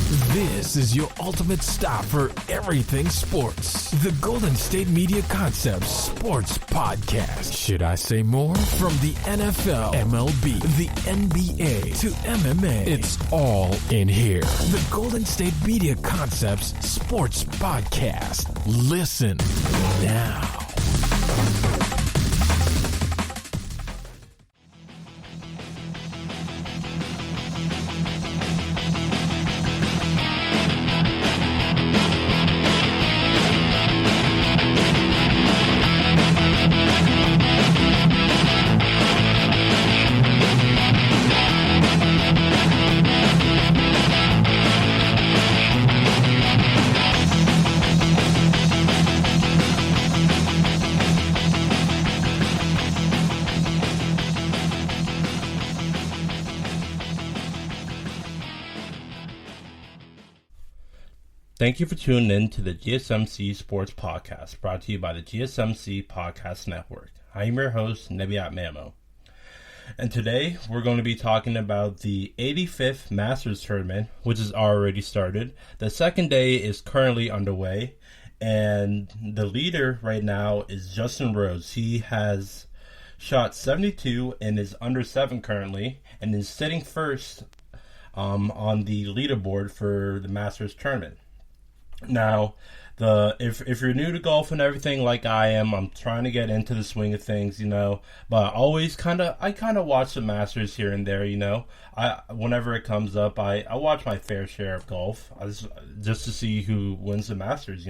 This is your ultimate stop for everything sports. The Golden State Media Concepts Sports Podcast. Should I say more? From the NFL, MLB, the NBA to MMA, it's all in here. The Golden State Media Concepts Sports Podcast. Listen now. Thank you for tuning in to the GSMC Sports Podcast, brought to you by the GSMC Podcast Network. I'm your host, Nebyat. And today, we're going to be talking about the 85th Masters Tournament, which has already started. The second day is currently underway, and the leader right now is Dustin Rose. He has shot 72 and is under 7 currently, and is sitting first on the leaderboard for the Masters Tournament. Now, if you're new to golf and everything like I am, I'm trying to get into the swing of things, but I kind of watch the Masters here and there, whenever it comes up, I watch my fair share of golf, just to see who wins the Masters,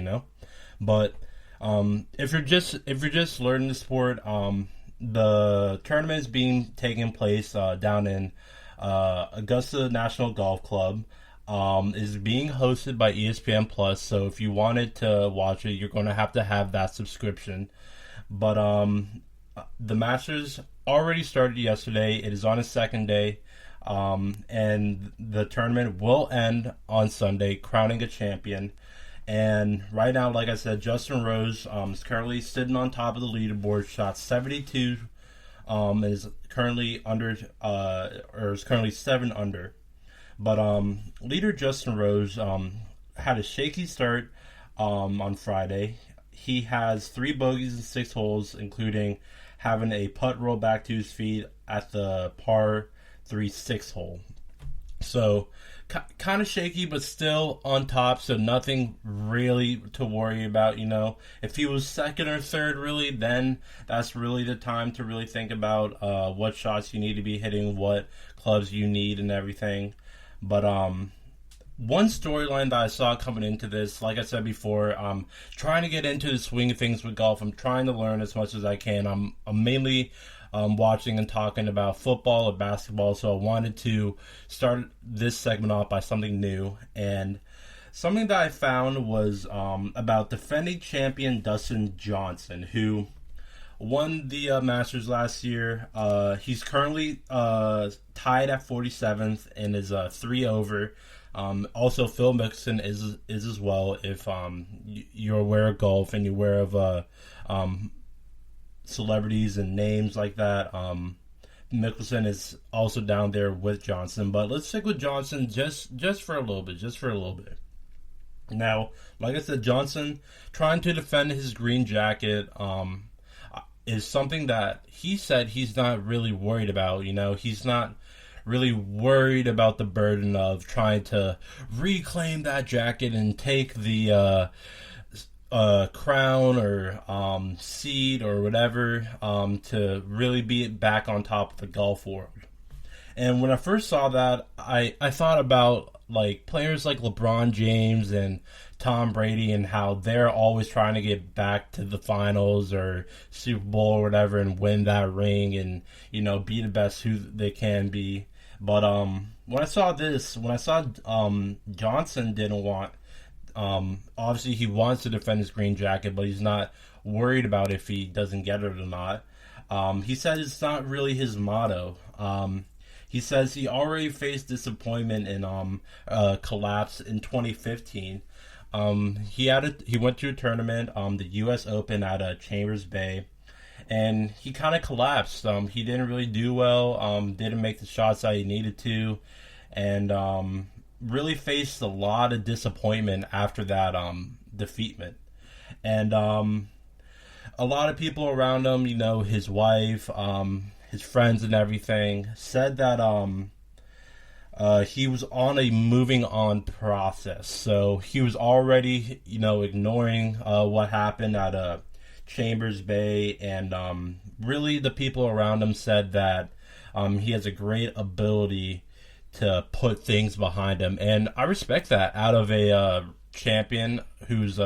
but if you're just learning the sport, the tournament is being taken place down in Augusta National Golf Club. Is being hosted by ESPN Plus, so if you wanted to watch it, you're going to have that subscription. But the Masters already started yesterday. It is on its second day, and the tournament will end on Sunday, crowning a champion. And right now, like I said, Dustin Rose is currently sitting on top of the leaderboard, shot 72, is currently is currently 7 under. But leader Dustin Rose had a shaky start on Friday. He has 3 bogeys in 6 holes, including having a putt roll back to his feet at the par 3 6 hole. So kind of shaky, but still on top, so nothing really to worry about, If he was second or third, really, then that's really the time to really think about what shots you need to be hitting, what clubs you need, and everything. But one storyline that I saw coming into this, like I said before, I'm trying to get into the swing of things with golf. I'm trying to learn as much as I can. I'm mainly watching and talking about football or basketball, so I wanted to start this segment off by something new. And something that I found was about defending champion Dustin Johnson, who won the Masters last year. He's currently tied at 47th and is 3 over. Also, Phil Mickelson is as well. If you're aware of golf and you're aware of celebrities and names like that, Mickelson is also down there with Johnson. But let's stick with Johnson just for a little bit. Now, like I said, Johnson trying to defend his green jacket is something that he said he's not really worried about. He's not really worried about the burden of trying to reclaim that jacket and take the crown or seed or whatever to really be back on top of the golf world. And when I first saw that, I thought about players like LeBron James and Tom Brady and how they're always trying to get back to the finals or Super Bowl or whatever and win that ring and, be the best who they can be. But when I saw Johnson didn't want, obviously he wants to defend his green jacket, but he's not worried about if he doesn't get it or not. He said it's not really his motto. He says he already faced disappointment in collapse in 2015. He went to a tournament, the U.S. Open at Chambers Bay, and he kind of collapsed. He didn't really do well, didn't make the shots that he needed to, and really faced a lot of disappointment after that defeatment. And a lot of people around him, his wife, his friends and everything, said that he was on a moving on process. So he was already, ignoring what happened at Chambers Bay, and really the people around him said that he has a great ability to put things behind him. And I respect that out of a champion who's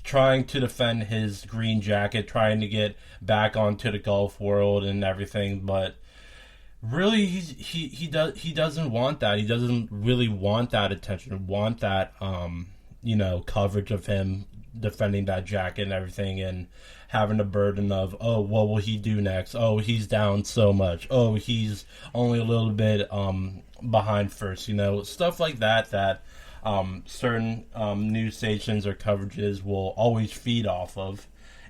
trying to defend his green jacket, trying to get back onto the golf world and everything. But really, he doesn't want that. He doesn't really want that attention, want that coverage of him defending that jacket and everything, and having the burden of, oh, what will he do next? Oh, he's down so much. Oh, he's only a little bit behind first. Stuff like that certain news stations or coverages will always feed off of.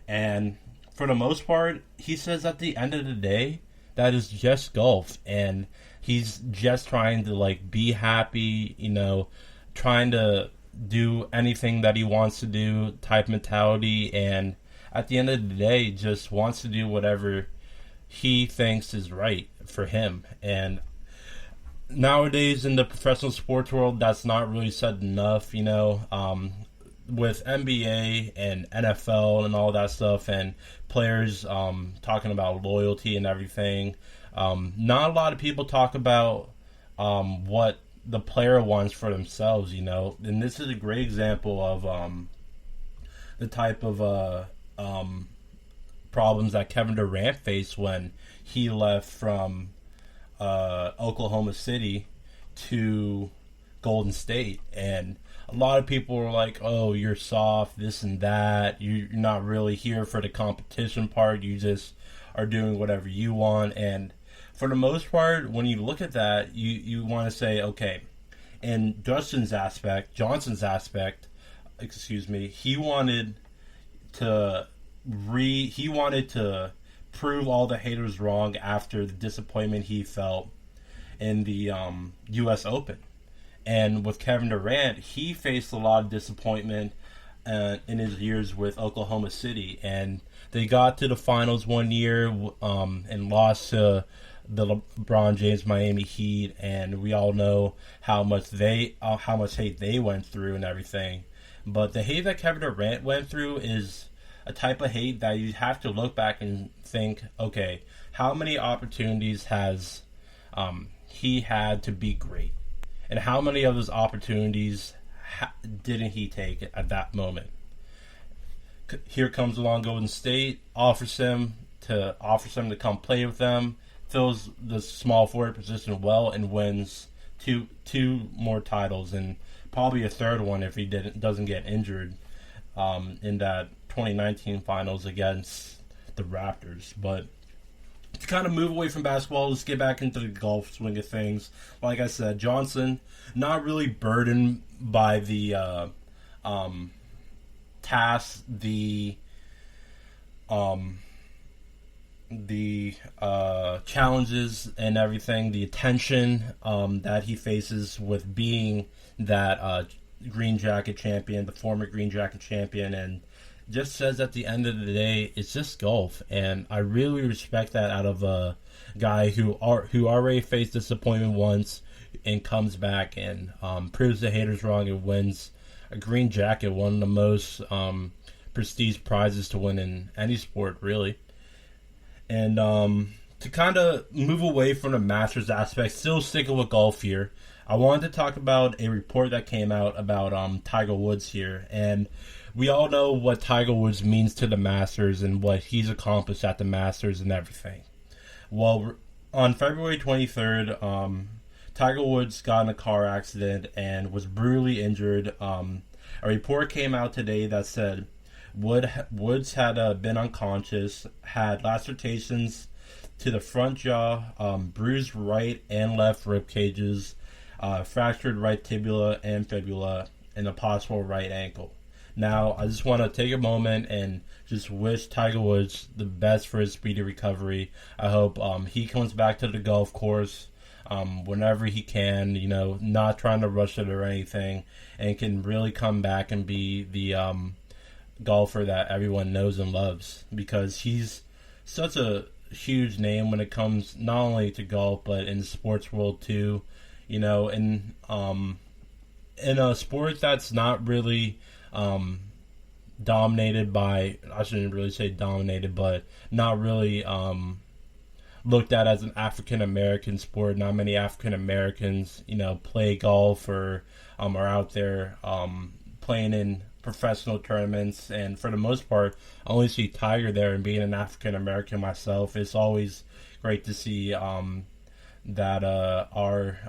And for the most part, he says at the end of the day, that is just golf, and he's just trying to be happy, trying to do anything that he wants to do type mentality, and at the end of the day just wants to do whatever he thinks is right for him. And nowadays in the professional sports world, that's not really said enough, with NBA and NFL and all that stuff, and players talking about loyalty and everything. Not a lot of people talk about what the player wants for themselves, and this is a great example of the type of problems that Kevin Durant faced when he left from Oklahoma City to Golden State. And a lot of people were like, oh, you're soft, this and that, you're not really here for the competition part, you just are doing whatever you want. And for the most part, when you look at that, you want to say, okay, in Johnson's aspect, he wanted to prove all the haters wrong after the disappointment he felt in the U.S. Open. And with Kevin Durant, he faced a lot of disappointment in his years with Oklahoma City. And they got to the finals one year and lost to the LeBron James Miami Heat. And we all know how much hate they went through and everything. But the hate that Kevin Durant went through is a type of hate that you have to look back and think, okay, how many opportunities has he had to be great? And how many of those opportunities didn't he take at that moment? Here comes along Golden State, offers him to come play with them, fills the small forward position well, and wins two more titles, and probably a third one if he doesn't get injured in that 2019 finals against the Raptors. But to kind of move away from basketball, let's get back into the golf swing of things. Like I said, Johnson, not really burdened by the tasks, the challenges and everything, the attention that he faces with being that green jacket champion, the former green jacket champion, and just says at the end of the day, it's just golf. And I really respect that out of a guy who already faced disappointment once and comes back and proves the haters wrong and wins a green jacket, one of the most prestige prizes to win in any sport, really. And to kind of move away from the Masters aspect, still sticking with golf here, I wanted to talk about a report that came out about Tiger Woods here. And we all know what Tiger Woods means to the Masters and what he's accomplished at the Masters and everything. Well, on February 23rd, Tiger Woods got in a car accident and was brutally injured. A report came out today that said Woods had been unconscious, had lacerations to the front jaw, bruised right and left rib cages, fractured right tibia and fibula, and a possible right ankle. Now, I just want to take a moment and just wish Tiger Woods the best for his speedy recovery. I hope he comes back to the golf course whenever he can, not trying to rush it or anything, and can really come back and be the golfer that everyone knows and loves, because he's such a huge name when it comes not only to golf but in the sports world too. In a sport that's not really dominated by, I shouldn't really say dominated, but not really looked at as an African American sport. Not many African Americans, play golf or are out there playing in professional tournaments. And for the most part, I only see Tiger there. And being an African American myself, it's always great to see that our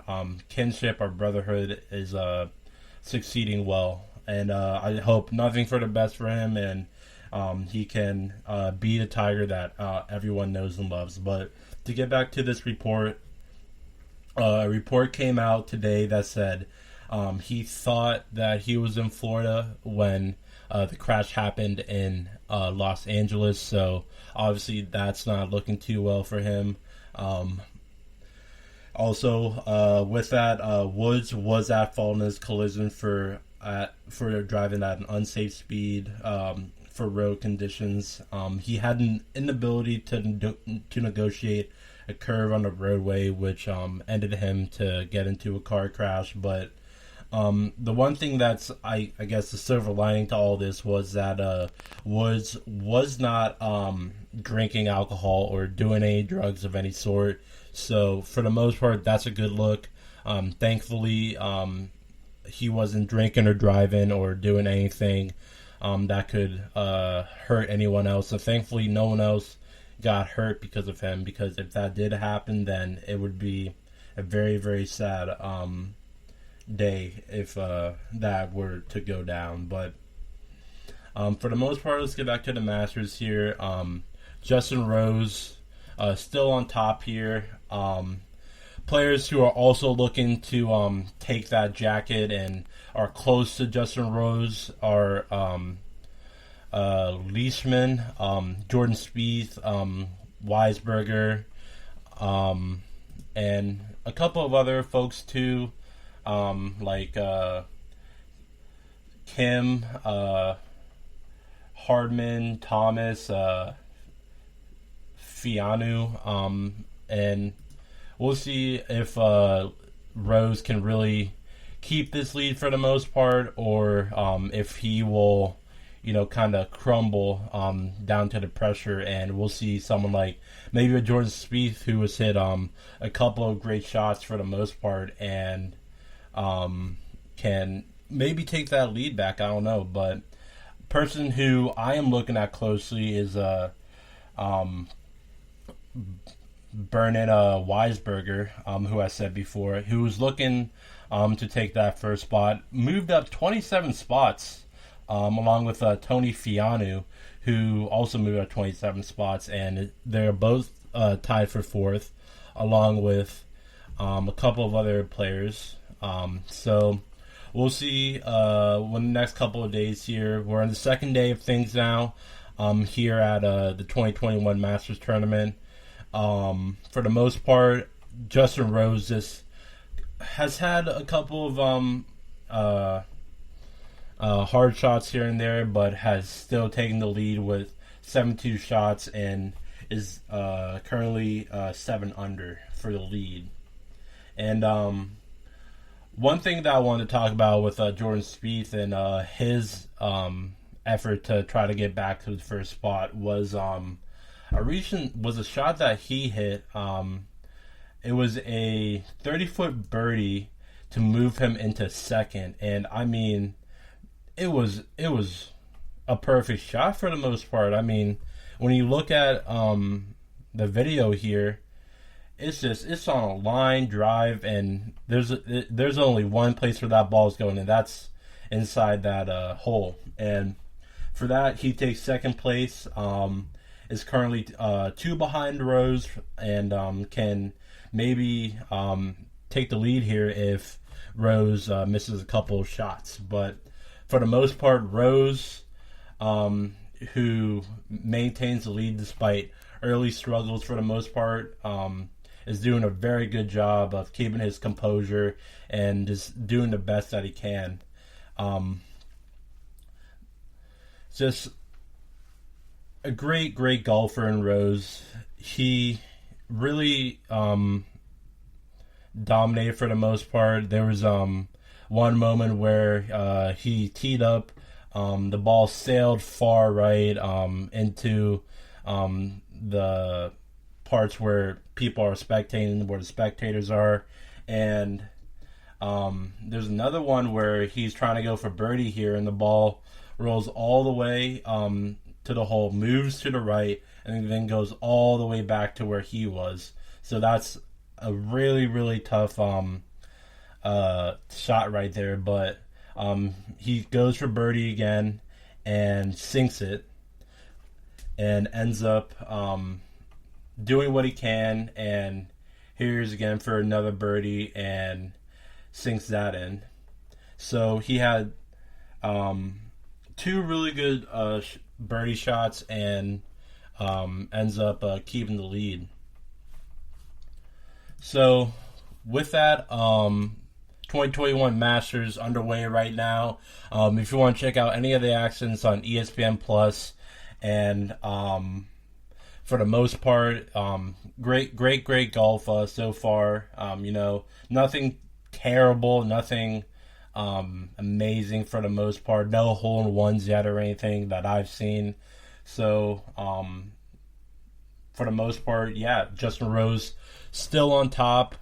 kinship, our brotherhood is succeeding well. And I hope nothing for the best for him, and he can be the Tiger that everyone knows and loves. But to get back to this report, a report came out today that said he thought that he was in Florida when the crash happened in Los Angeles. So obviously that's not looking too well for him. Also, with that, Woods was at fault in his collision for driving at an unsafe speed for road conditions. He had an inability to negotiate a curve on the roadway, which ended him to get into a car crash. But the one thing that's, I guess, the silver lining to all this was that Woods was not drinking alcohol or doing any drugs of any sort. So for the most part, that's a good look. Thankfully, he wasn't drinking or driving or doing anything that could hurt anyone else. So thankfully, no one else got hurt because of him, because if that did happen, then it would be a very, very sad day if that were to go down. But for the most part, let's get back to the Masters here. Justin Rose still on top here. Players who are also looking to take that jacket and are close to Justin Rose are Leishman, Jordan Spieth, Weisberger, and a couple of other folks too, like Kim, Hardman, Thomas, Fianu, and we'll see if Rose can really keep this lead for the most part, or if he will, kind of crumble down to the pressure. And we'll see someone like maybe a Jordan Spieth, who has hit a couple of great shots for the most part, and can maybe take that lead back. I don't know, but person who I am looking at closely is Bernard Weisberger, who I said before, who was looking to take that first spot, moved up 27 spots, along with Tony Fianu, who also moved up 27 spots, and they're both tied for fourth, along with a couple of other players. So we'll see when the next couple of days here. We're on the second day of things now here at the 2021 Masters Tournament. For the most part, Justin Rose just has had a couple of hard shots here and there, but has still taken the lead with 72 shots and is currently 7 under for the lead. And one thing that I wanted to talk about with Jordan Spieth and his effort to try to get back to the first spot was a shot that he hit. It was a 30-foot birdie to move him into second, and I mean, it was a perfect shot for the most part. I mean, when you look at the video here, it's on a line drive, and there's only one place where that ball is going, and that's inside that hole. And for that, he takes second place. Is currently 2 behind Rose, and can maybe take the lead here if Rose misses a couple of shots. But for the most part, Rose, who maintains the lead despite early struggles for the most part, is doing a very good job of keeping his composure and just doing the best that he can. Just a great golfer in Rose. He really dominated for the most part. There was one moment where he teed up, the ball sailed far right into the parts where people are spectating, where the spectators are, and there's another one where he's trying to go for birdie here, and the ball rolls all the way to the hole, moves to the right, and then goes all the way back to where he was. So that's a really tough shot right there. But he goes for birdie again and sinks it, and ends up doing what he can, and here's again for another birdie and sinks that in. So he had two really good birdie shots and ends up keeping the lead. So with that, 2021 Masters underway right now. If you want to check out any of the actions on ESPN Plus, and for the most part, great golf so far. Nothing terrible, nothing amazing for the most part. No hole-in-ones yet or anything that I've seen. So for the most part, yeah, Justin Rose still on top.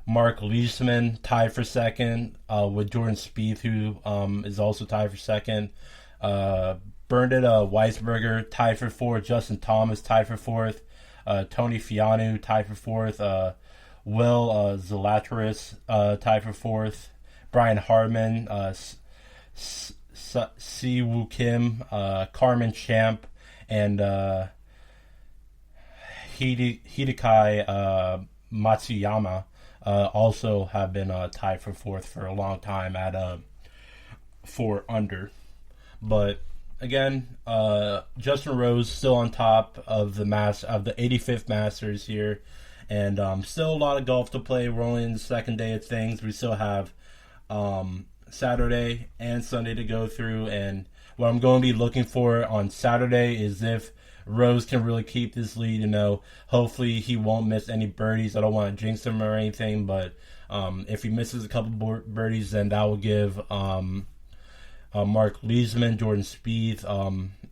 Mark Leishman tied for second with Jordan Spieth, who is also tied for second. Bernard Weisberger tied for fourth. Justin Thomas tied for fourth. Tony Fianu tied for fourth. Will Zalatoris tied for fourth. Brian Harman, Si-Woo Kim, Carmen Champ, and Hideaki Matsuyama also have been tied for fourth for a long time at 4 under. But again, Justin Rose still on top of the 85th Masters here, and still a lot of golf to play. We're only in the second day of things. We still have Saturday and Sunday to go through, and what I'm going to be looking for on Saturday is if Rose can really keep this lead. Hopefully he won't miss any birdies. I don't want to jinx him or anything, but if he misses a couple birdies, then that will give Mark Leishman, Jordan Spieth,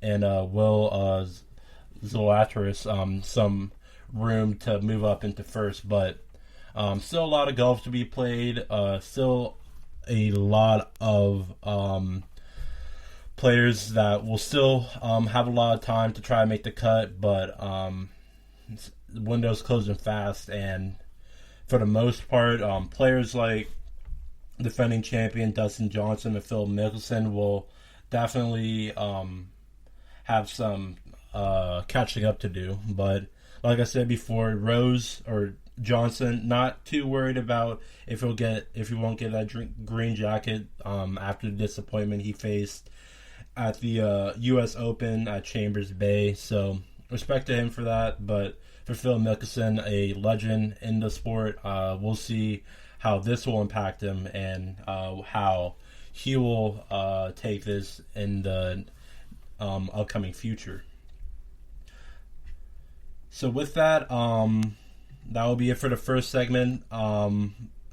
and Will Zalatoris some room to move up into first. But still a lot of golf to be played. Still a lot of players that will still have a lot of time to try to make the cut, but the window's closing fast, and for the most part, players like defending champion Dustin Johnson and Phil Mickelson will definitely have some catching up to do. But like I said before, Rose or Johnson, not too worried about if he won't get that green jacket after the disappointment he faced at the U.S. Open at Chambers Bay. So respect to him for that. But for Phil Mickelson, a legend in the sport, we'll see how this will impact him and how he will take this in the upcoming future. So with that, that will be it for the first segment.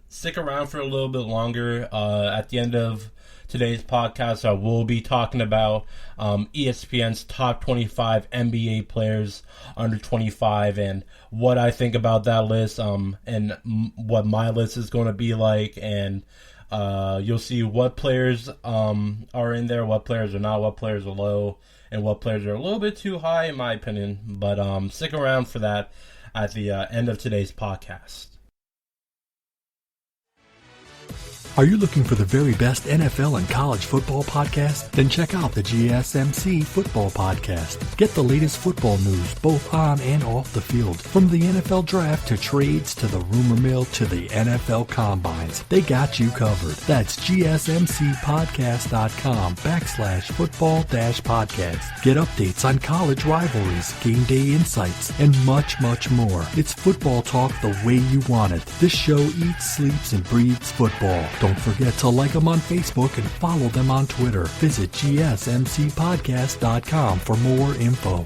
Stick around for a little bit longer. At the end of today's podcast, I will be talking about ESPN's top 25 NBA players under 25 and what I think about that list, and what my list is going to be like. And you'll see what players are in there, what players are not, what players are low, and what players are a little bit too high, in my opinion. But stick around for that at the end of today's podcast. Are you looking for the very best NFL and college football podcast? Then check out the GSMC Football Podcast. Get the latest football news both on and off the field. From the NFL Draft to trades to the rumor mill to the NFL Combines, they got you covered. That's GSMCpodcast.com/football-podcast. Get updates on college rivalries, game day insights, and much, much more. It's football talk the way you want it. This show eats, sleeps, and breathes football. Don't forget to like them on Facebook and follow them on Twitter. Visit GSMCpodcast.com for more info.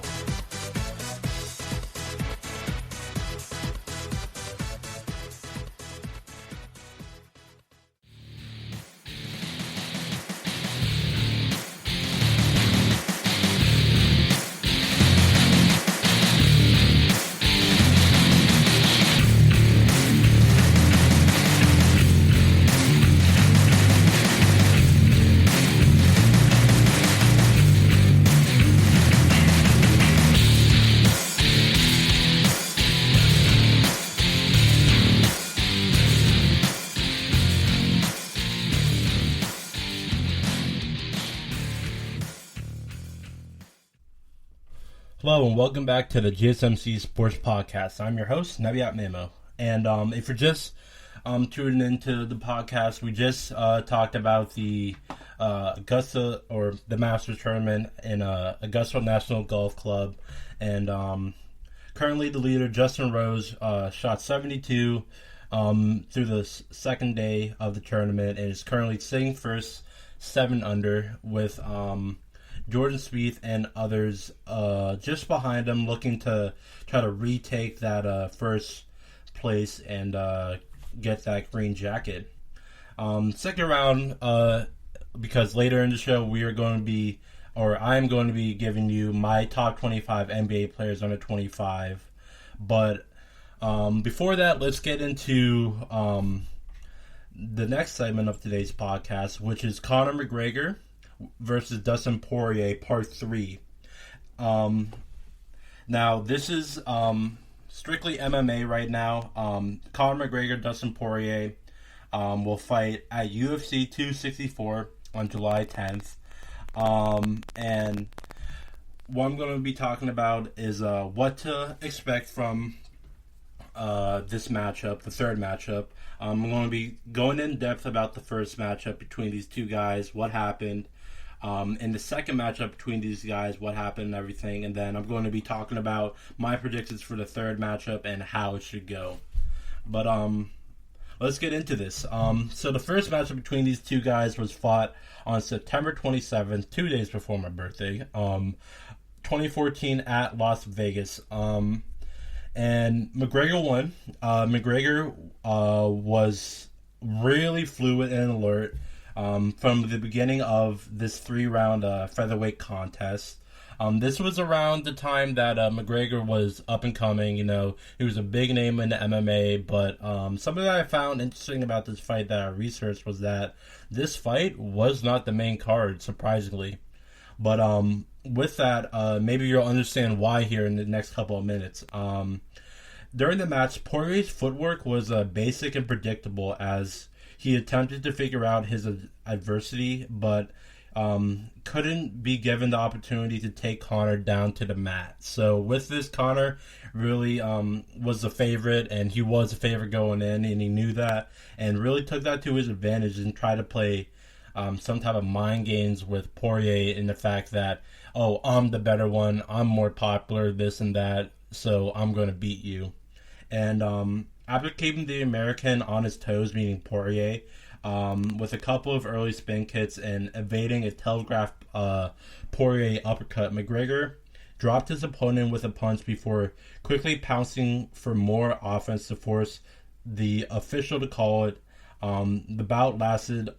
Hello and welcome back to the GSMC Sports Podcast. I'm your host, Nebyat. And if you're just tuning into the podcast, we just talked about the Augusta, or the Masters tournament in Augusta National Golf Club. And currently the leader, Justin Rose, shot 72 through the second day of the tournament and is currently sitting first 7 under with Jordan Spieth and others just behind him, looking to try to retake that first place and get that green jacket. Second round, because later in the show we are going to be, or I'm going to be giving you my top 25 NBA players under 25. But before that, let's get into the next segment of today's podcast, which is Conor McGregor versus Dustin Poirier, Part 3. Now, this is strictly MMA right now. Conor McGregor, Dustin Poirier will fight at UFC 264 on July 10th. And what I'm going to be talking about is what to expect from this matchup, the third matchup. I'm going to be going in depth about the first matchup between these two guys, what happened. In the second matchup between these guys, what happened and everything. And then I'm going to be talking about my predictions for the third matchup and how it should go. But let's get into this. So the first matchup between these two guys was fought on September 27th, 2 days before my birthday, 2014 at Las Vegas. And McGregor won. McGregor was really fluid and alert from the beginning of this 3-round featherweight contest. This was around the time that McGregor was up and coming. You know, he was a big name in the MMA, but something that I found interesting about this fight that I researched was that this fight was not the main card, surprisingly. But with that, maybe you'll understand why here in the next couple of minutes. During the match, Poirier's footwork was basic and predictable as he attempted to figure out his adversity, but couldn't be given the opportunity to take Conor down to the mat. So with this, Conor really was the favorite, and he was the favorite going in, and he knew that, and really took that to his advantage and tried to play some type of mind games with Poirier in the fact that, oh, I'm the better one, I'm more popular, this and that, so I'm going to beat you. And after keeping the American on his toes, meaning Poirier, with a couple of early spin kicks and evading a telegraphed Poirier uppercut, McGregor dropped his opponent with a punch before quickly pouncing for more offense to force the official to call it. The bout lasted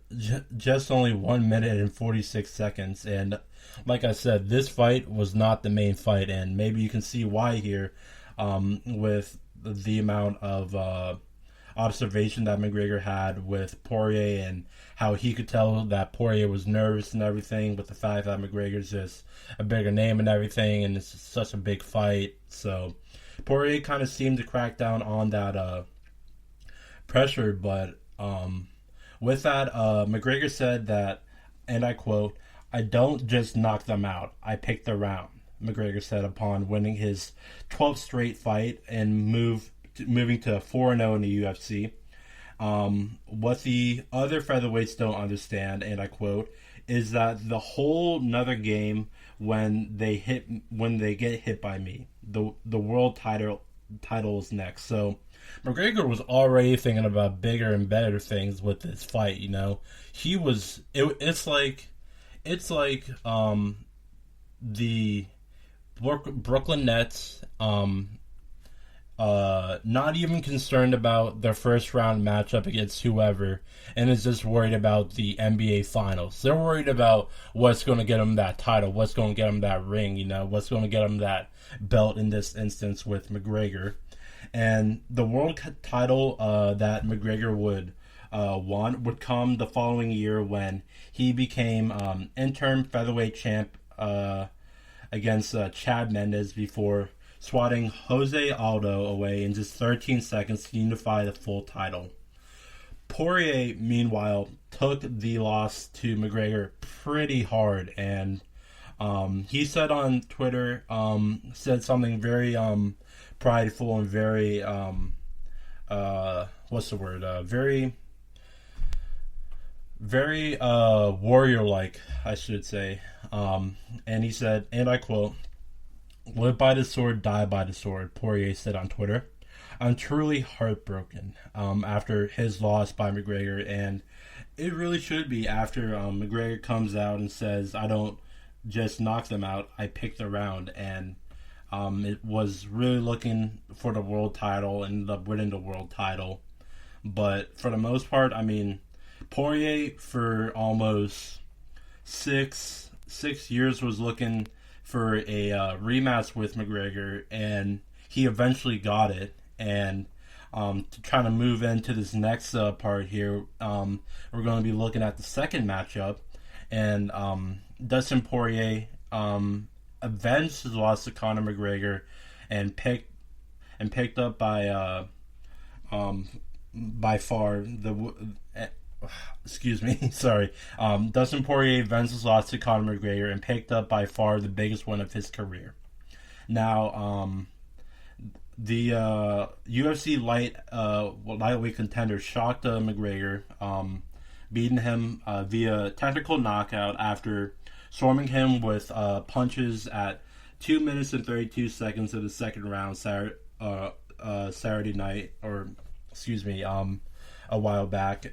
just only 1 minute and 46 seconds, and like I said, this fight was not the main fight, and maybe you can see why here with the amount of observation that McGregor had with Poirier and how he could tell that Poirier was nervous and everything, with the fact that McGregor's just a bigger name and everything, and it's such a big fight. So Poirier kind of seemed to crack down on that pressure, but With that, McGregor said that, and I quote, "I don't just knock them out, I pick the round," McGregor said upon winning his 12th straight fight and moving to 4-0 in the UFC. What the other featherweights don't understand, and I quote, is that the whole nother game when they get hit by me. The world title is next. So McGregor was already thinking about bigger and better things with this fight. It's like the Brooklyn Nets. Not even concerned about their first round matchup against whoever, and is just worried about the NBA Finals. They're worried about what's going to get them that title, what's going to get them that ring, what's going to get them that belt in this instance with McGregor. And the world title that McGregor would want would come the following year when he became interim featherweight champ against Chad Mendes before swatting Jose Aldo away in just 13 seconds to unify the full title. Poirier, meanwhile, took the loss to McGregor pretty hard, and he said on Twitter, said something very prideful and very, very warrior-like, I should say. And he said, and I quote, "Live by the sword, die by the sword," Poirier said on Twitter. "I'm truly heartbroken after his loss by McGregor, and it really should be after McGregor comes out and says, I don't just knock them out, I pick the round." And it was really looking for the world title, ended up winning the world title. But for the most part, Poirier for almost six years was looking for a rematch with McGregor, and he eventually got it. And to try to move into this next part here, we're going to be looking at the second matchup, and Dustin Poirier avenged his loss to Conor McGregor and picked up by far the. Excuse me, sorry. Dustin Poirier avenged his loss to Conor McGregor and picked up by far the biggest win of his career. Now, the UFC lightweight contender shocked McGregor, beating him via technical knockout after swarming him with punches at 2 minutes and 32 seconds of the second round Saturday night, a while back,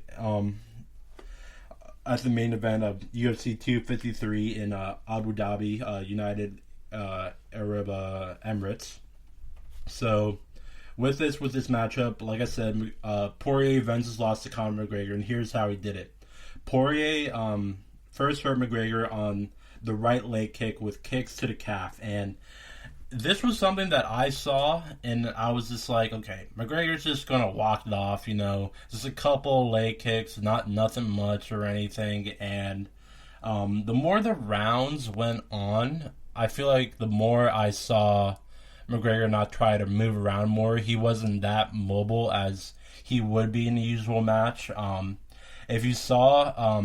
at the main event of UFC 253 in Abu Dhabi, United Arab Emirates. So, with this matchup, like I said, Poirier avenged his loss to Conor McGregor, and here's how he did it. Poirier first hurt McGregor on the right leg kick with kicks to the calf, and this was something that I saw, and I was just like, okay, McGregor's just gonna walk it off, just a couple leg kicks, nothing much or anything. And the more the rounds went on, I feel like the more I saw McGregor not try to move around more. He wasn't that mobile as he would be in the usual match. If you saw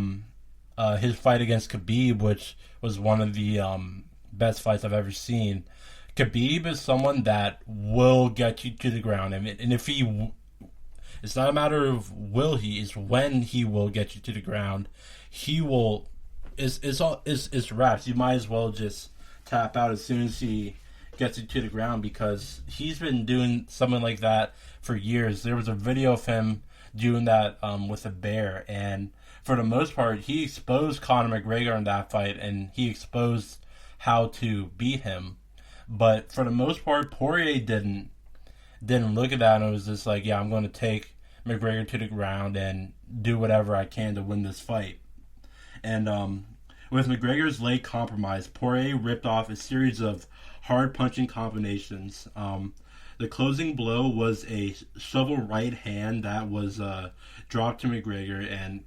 his fight against Khabib, which was one of the best fights I've ever seen, Khabib is someone that will get you to the ground, and if it's not a matter of will he, it's when he will get you to the ground. He will. It's wraps. You might as well just tap out as soon as he gets you to the ground, because he's been doing something like that for years. There was a video of him doing that with a bear, and for the most part, he exposed Conor McGregor in that fight, and he exposed how to beat him. But for the most part, Poirier didn't look at that, and it was just like, yeah, I'm going to take McGregor to the ground and do whatever I can to win this fight. And with McGregor's leg compromised, Poirier ripped off a series of hard punching combinations. The closing blow was a shovel right hand that was dropped to McGregor, and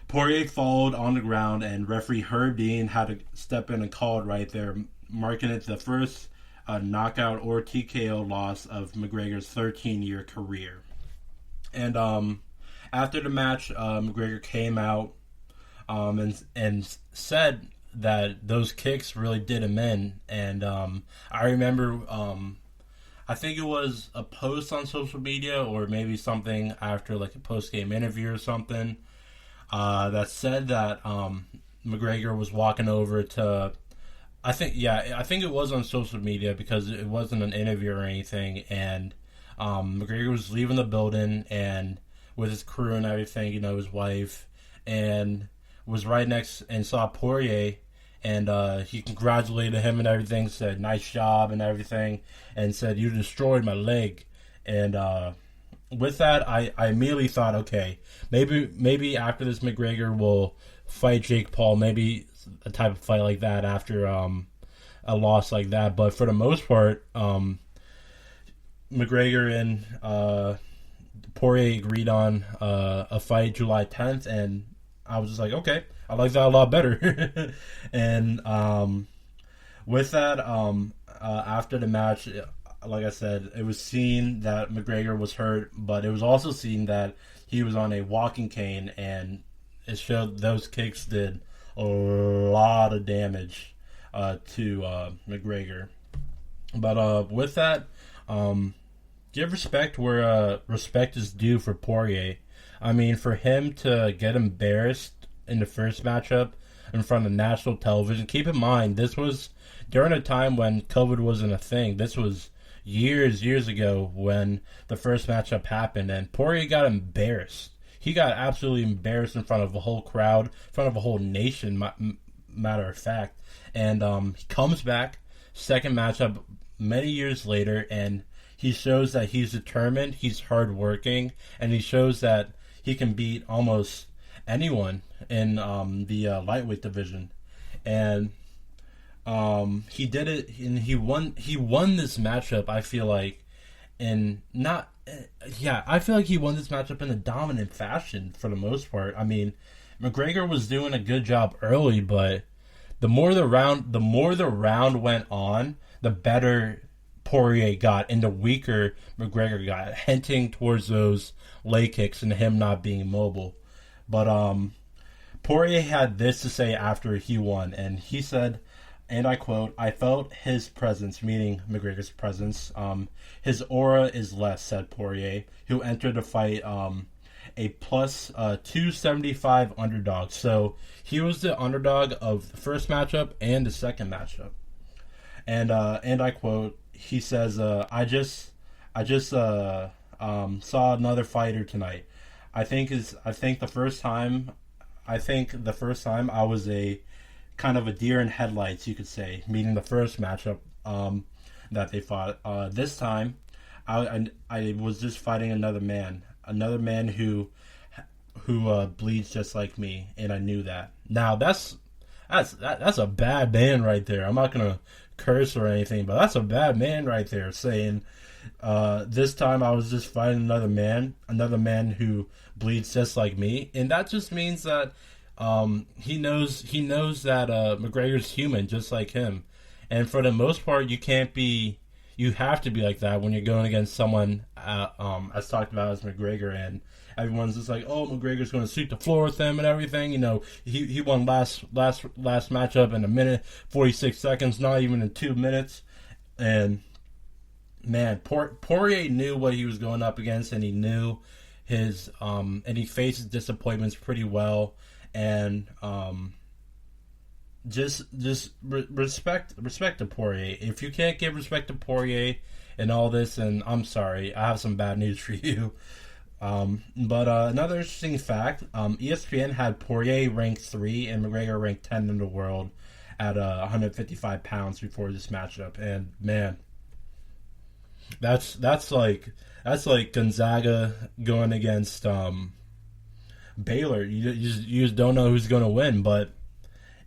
Poirier followed on the ground, and referee Herb Dean had to step in and call it right there, marking it the first knockout or TKO loss of McGregor's 13-year career. And after the match, McGregor came out and said that those kicks really did him in. And I remember, I think it was a post on social media or maybe something after like a post-game interview or something that said that McGregor was walking over to, I think it was on social media because it wasn't an interview or anything, and McGregor was leaving the building and with his crew and everything, his wife, and was right next and saw Poirier, and he congratulated him and everything, said nice job and everything, and said you destroyed my leg. And with that, I immediately thought, okay, maybe after this McGregor will fight Jake Paul, maybe a type of fight like that after a loss like that. But for the most part, McGregor and Poirier agreed on a fight July 10th, and I was just like, okay, I like that a lot better. And with that, after the match, like I said, it was seen that McGregor was hurt, but it was also seen that he was on a walking cane, and it showed those kicks did a lot of damage to McGregor. But with that, give respect where respect is due for Poirier. I mean, for him to get embarrassed in the first matchup in front of national television, keep in mind, this was during a time when COVID wasn't a thing. This was years ago when the first matchup happened, and Poirier got embarrassed. He got absolutely embarrassed in front of a whole crowd, in front of a whole nation, matter of fact. And he comes back, second matchup many years later, and he shows that he's determined, he's hardworking, and he shows that he can beat almost anyone in the lightweight division. And he did it, and he won this matchup, I feel like, I feel like he won this matchup in a dominant fashion for the most part. I mean, McGregor was doing a good job early, but the more the round went on, the better Poirier got, and the weaker McGregor got, hinting towards those leg kicks and him not being mobile. But Poirier had this to say after he won, and he said, and I quote, "I felt his presence," meaning McGregor's presence. "His aura is less," said Poirier, who entered the fight a plus 275 underdog. So he was the underdog of the first matchup and the second matchup. And I quote, he says, I just saw another fighter tonight. I think the first time I was a kind of a deer in headlights, you could say, meaning the first matchup that they fought. This time, I was just fighting another man who bleeds just like me, and I knew that. Now that's a bad man right there. I'm not gonna curse or anything, but that's a bad man right there, saying this time I was just fighting another man who bleeds just like me, and that just means that he knows that McGregor's human just like him, and for the most part you have to be like that when you're going against someone as talked about as McGregor, and everyone's just like, oh, McGregor's going to sweep the floor with him and everything. He won last matchup in 1:46, not even in 2 minutes. And man, Poirier knew what he was going up against, and he knew his and he faced his disappointments pretty well. And just respect to Poirier. If you can't give respect to Poirier and all this, and I'm sorry, I have some bad news for you. But another interesting fact, ESPN had Poirier ranked 3 and McGregor ranked 10 in the world at 155 pounds before this matchup. And man, that's like Gonzaga going against Baylor. You just don't know who's going to win, but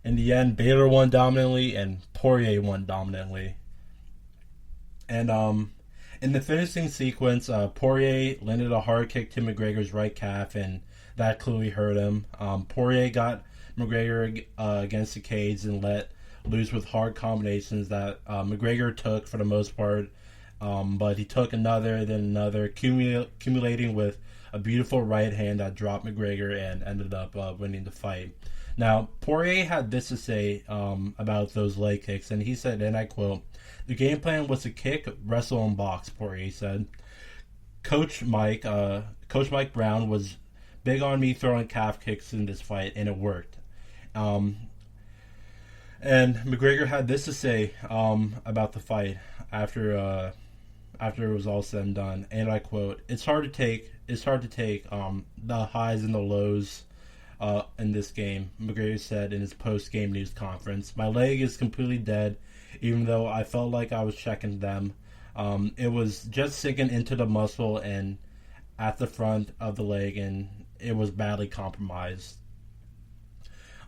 in the end, Baylor won dominantly and Poirier won dominantly. And in the finishing sequence, Poirier landed a hard kick to McGregor's right calf, and that clearly hurt him. Poirier got McGregor against the cage and let loose with hard combinations that McGregor took for the most part, but he took another, then another, accumulating with a beautiful right hand that dropped McGregor and ended up winning the fight. Now, Poirier had this to say about those leg kicks, and he said, and I quote, "The game plan was to kick, wrestle, and box," Poirier said. Coach Mike Brown was big on me throwing calf kicks in this fight, and it worked. And McGregor had this to say about the fight after it was all said and done, and I quote, It's hard to take the highs and the lows in this game," McGregor said in his post-game news conference. "My leg is completely dead, even though I felt like I was checking them. It was just sinking into the muscle and at the front of the leg, and it was badly compromised."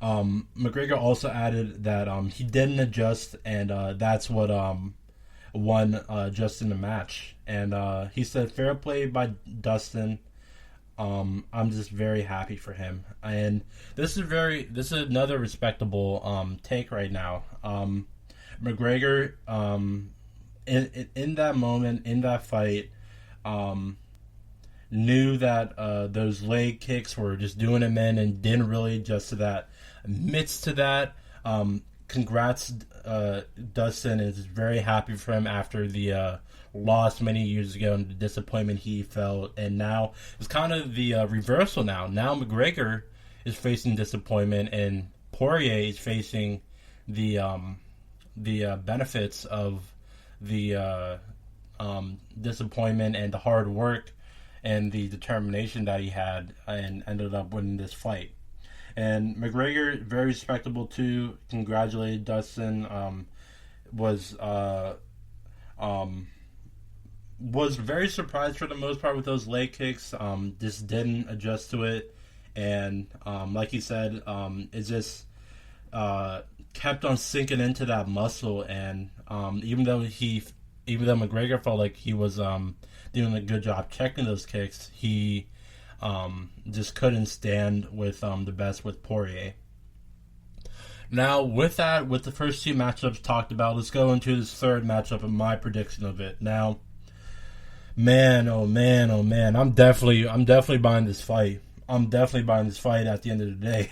McGregor also added that he didn't adjust, and that's what won Justin the match. And he said, "Fair play by Dustin. I'm just very happy for him." And this is another respectable take right now. McGregor in that moment, in that fight, knew that those leg kicks were just doing him in and didn't really adjust to that. Admits to that. Congrats, Dustin is very happy for him after the loss many years ago and the disappointment he felt. And now it's kind of the reversal now. Now McGregor is facing disappointment and Poirier is facing the benefits of the disappointment and the hard work and the determination that he had and ended up winning this fight. And McGregor, very respectable too, congratulated Dustin, was very surprised for the most part with those leg kicks, just didn't adjust to it, and like he said, it just kept on sinking into that muscle, and even though McGregor felt like he was doing a good job checking those kicks, he just couldn't stand with the best with Poirier. Now, with the first two matchups talked about, let's go into this third matchup and my prediction of it. Now, man, oh man, I'm definitely buying this fight. I'm definitely buying this fight at the end of the day.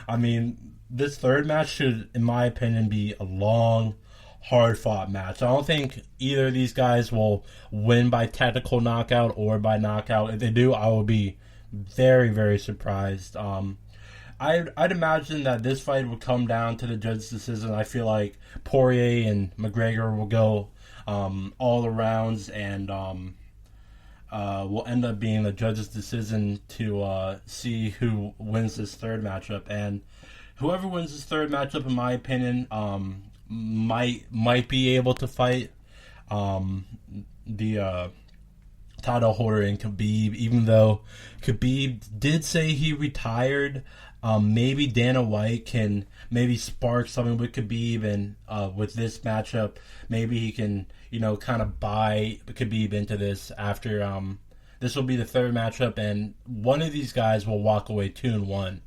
I mean, this third match should, in my opinion, be a long, hard-fought match. I don't think either of these guys will win by technical knockout or by knockout. If they do, I will be very, very surprised. I'd imagine that this fight would come down to the judge's decision. I feel like Poirier and McGregor will go all the rounds, and will end up being the judge's decision to see who wins this third matchup. And whoever wins this third matchup, in my opinion, might be able to fight the title holder in Khabib, even though Khabib did say he retired. Maybe Dana White can maybe spark something with Khabib, and with this matchup, maybe he can, kind of buy Khabib into this after this will be the third matchup, and one of these guys will walk away 2-1.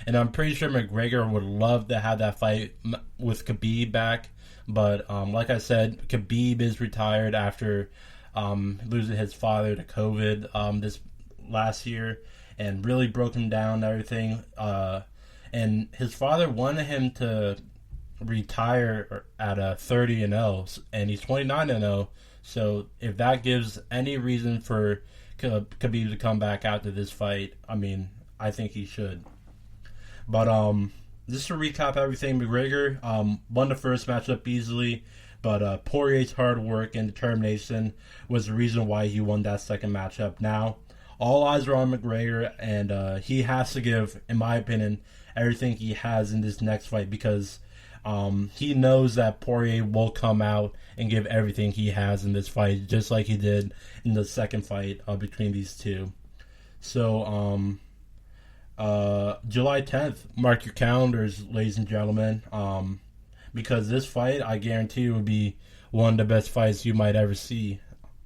And I'm pretty sure McGregor would love to have that fight with Khabib back. But like I said, Khabib is retired after losing his father to COVID this last year, and really broke him down and everything. And his father wanted him to retire at a 30-0, and he's 29-0. So if that gives any reason for Khabib to come back after this fight, I mean, I think he should. But just to recap everything, McGregor won the first matchup easily, but Poirier's hard work and determination was the reason why he won that second matchup. Now, all eyes are on McGregor, and he has to give, in my opinion, everything he has in this next fight, because he knows that Poirier will come out and give everything he has in this fight, just like he did in the second fight between these two. So, July 10th, mark your calendars, ladies and gentlemen, because this fight, I guarantee, will be one of the best fights you might ever see.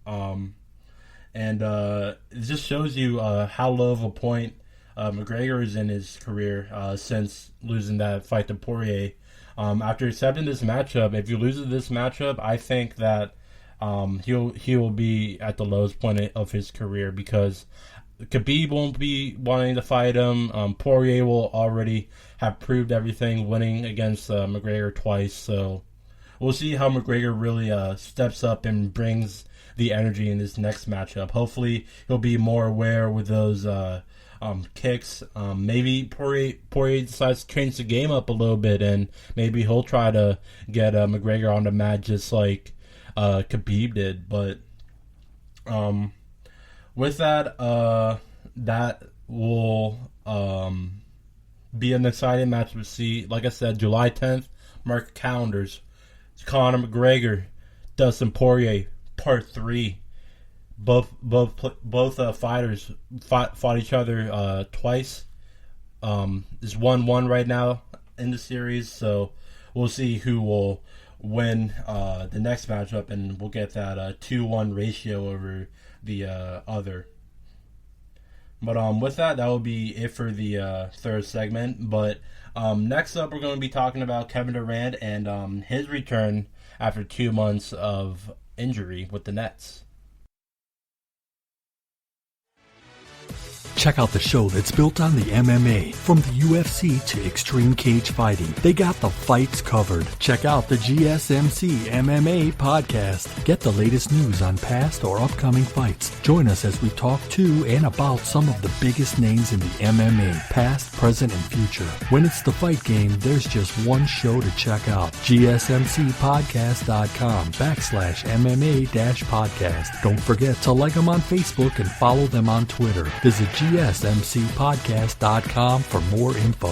And it just shows you how low of a point McGregor is in his career since losing that fight to Poirier. After accepting this matchup, if he loses this matchup, I think that he will be at the lowest point of his career, because Khabib won't be wanting to fight him. Poirier will already have proved everything, winning against McGregor twice. So we'll see how McGregor really steps up and brings the energy in this next matchup. Hopefully, he'll be more aware with those kicks. Maybe Poirier decides to change the game up a little bit, and maybe he'll try to get McGregor on the mat just like Khabib did. But with that, that will be an exciting match to see. Like I said, July 10th, mark calendars. It's Conor McGregor, Dustin Poirier, Part 3. Both fighters fought each other twice. It's 1-1 right now in the series, so we'll see who will win the next matchup, and we'll get that 2-1 ratio over the other. But with that will be it for the third segment. But next up, we're going to be talking about Kevin Durant and his return after 2 months of injury with the Nets. Check out the show that's built on the MMA. From the UFC to Extreme Cage Fighting, they got the fights covered. Check out the GSMC MMA podcast. Get the latest news on past or upcoming fights. Join us as we talk to and about some of the biggest names in the MMA, past, present, and future. When it's the fight game, there's just one show to check out. GSMCpodcast.com/MMA-podcast. Don't forget to like them on Facebook and follow them on Twitter. Visit GSMCpodcast.com for more info.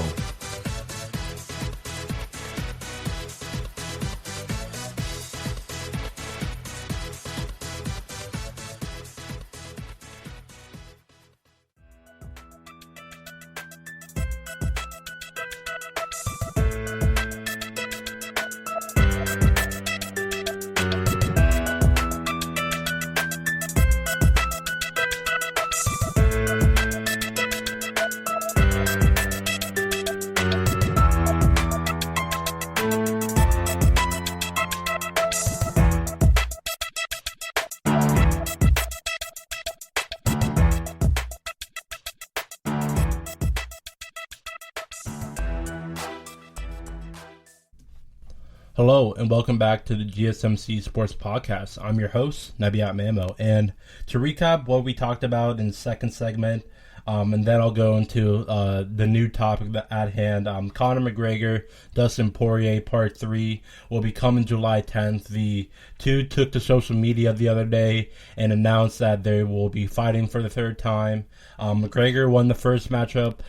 Hello, and welcome back to the GSMC Sports Podcast. I'm your host, Nebyat, and to recap what we talked about in the second segment, and then I'll go into the new topic at hand. Conor McGregor, Dustin Poirier, Part 3 will be coming July 10th. The two took to social media the other day and announced that they will be fighting for the third time. McGregor won the first matchup.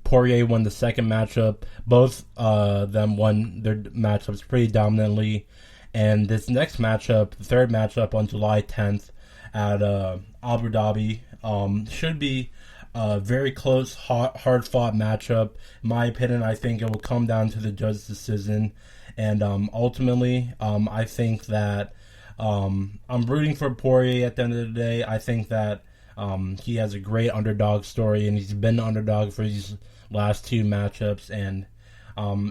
Poirier won the second matchup. Both them won their matchups pretty dominantly. And this next matchup, the third matchup on July 10th at Abu Dhabi, should be a very close, hard-fought matchup. In my opinion, I think it will come down to the judge's decision. And ultimately, I think that I'm rooting for Poirier at the end of the day. I think that he has a great underdog story, and he's been the underdog for these last two matchups, and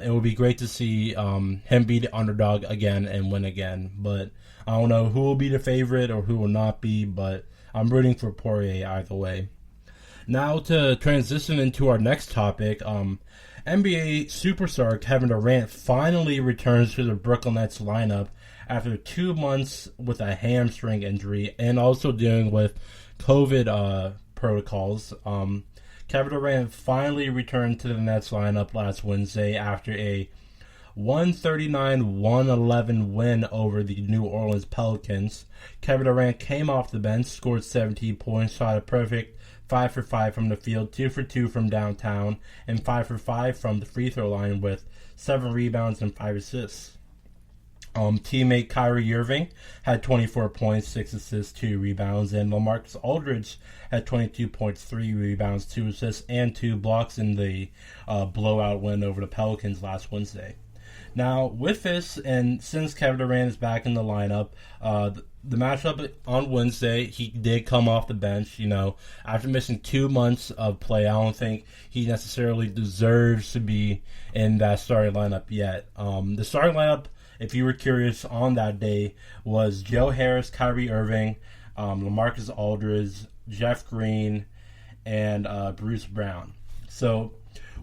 it will be great to see him be the underdog again and win again. But I don't know who will be the favorite or who will not be, but I'm rooting for Poirier either way. Now to transition into our next topic, NBA superstar Kevin Durant finally returns to the Brooklyn Nets lineup after 2 months with a hamstring injury and also dealing with COVID protocols. Kevin Durant finally returned to the Nets lineup last Wednesday after a 139-111 win over the New Orleans Pelicans. Kevin Durant came off the bench, scored 17 points, shot a perfect 5 for 5 from the field, 2 for 2 from downtown, and 5 for 5 from the free throw line with 7 rebounds and 5 assists. Teammate Kyrie Irving had 24 points, 6 assists, 2 rebounds, and LaMarcus Aldridge had 22 points, 3 rebounds, 2 assists, and 2 blocks in the blowout win over the Pelicans last Wednesday. Now, with this, and since Kevin Durant is back in the lineup, the matchup on Wednesday, he did come off the bench. You know, after missing 2 months of play, I don't think he necessarily deserves to be in that starting lineup yet. The starting lineup, if you were curious, on that day was Joe Harris, Kyrie Irving, LaMarcus Aldridge, Jeff Green, and Bruce Brown. So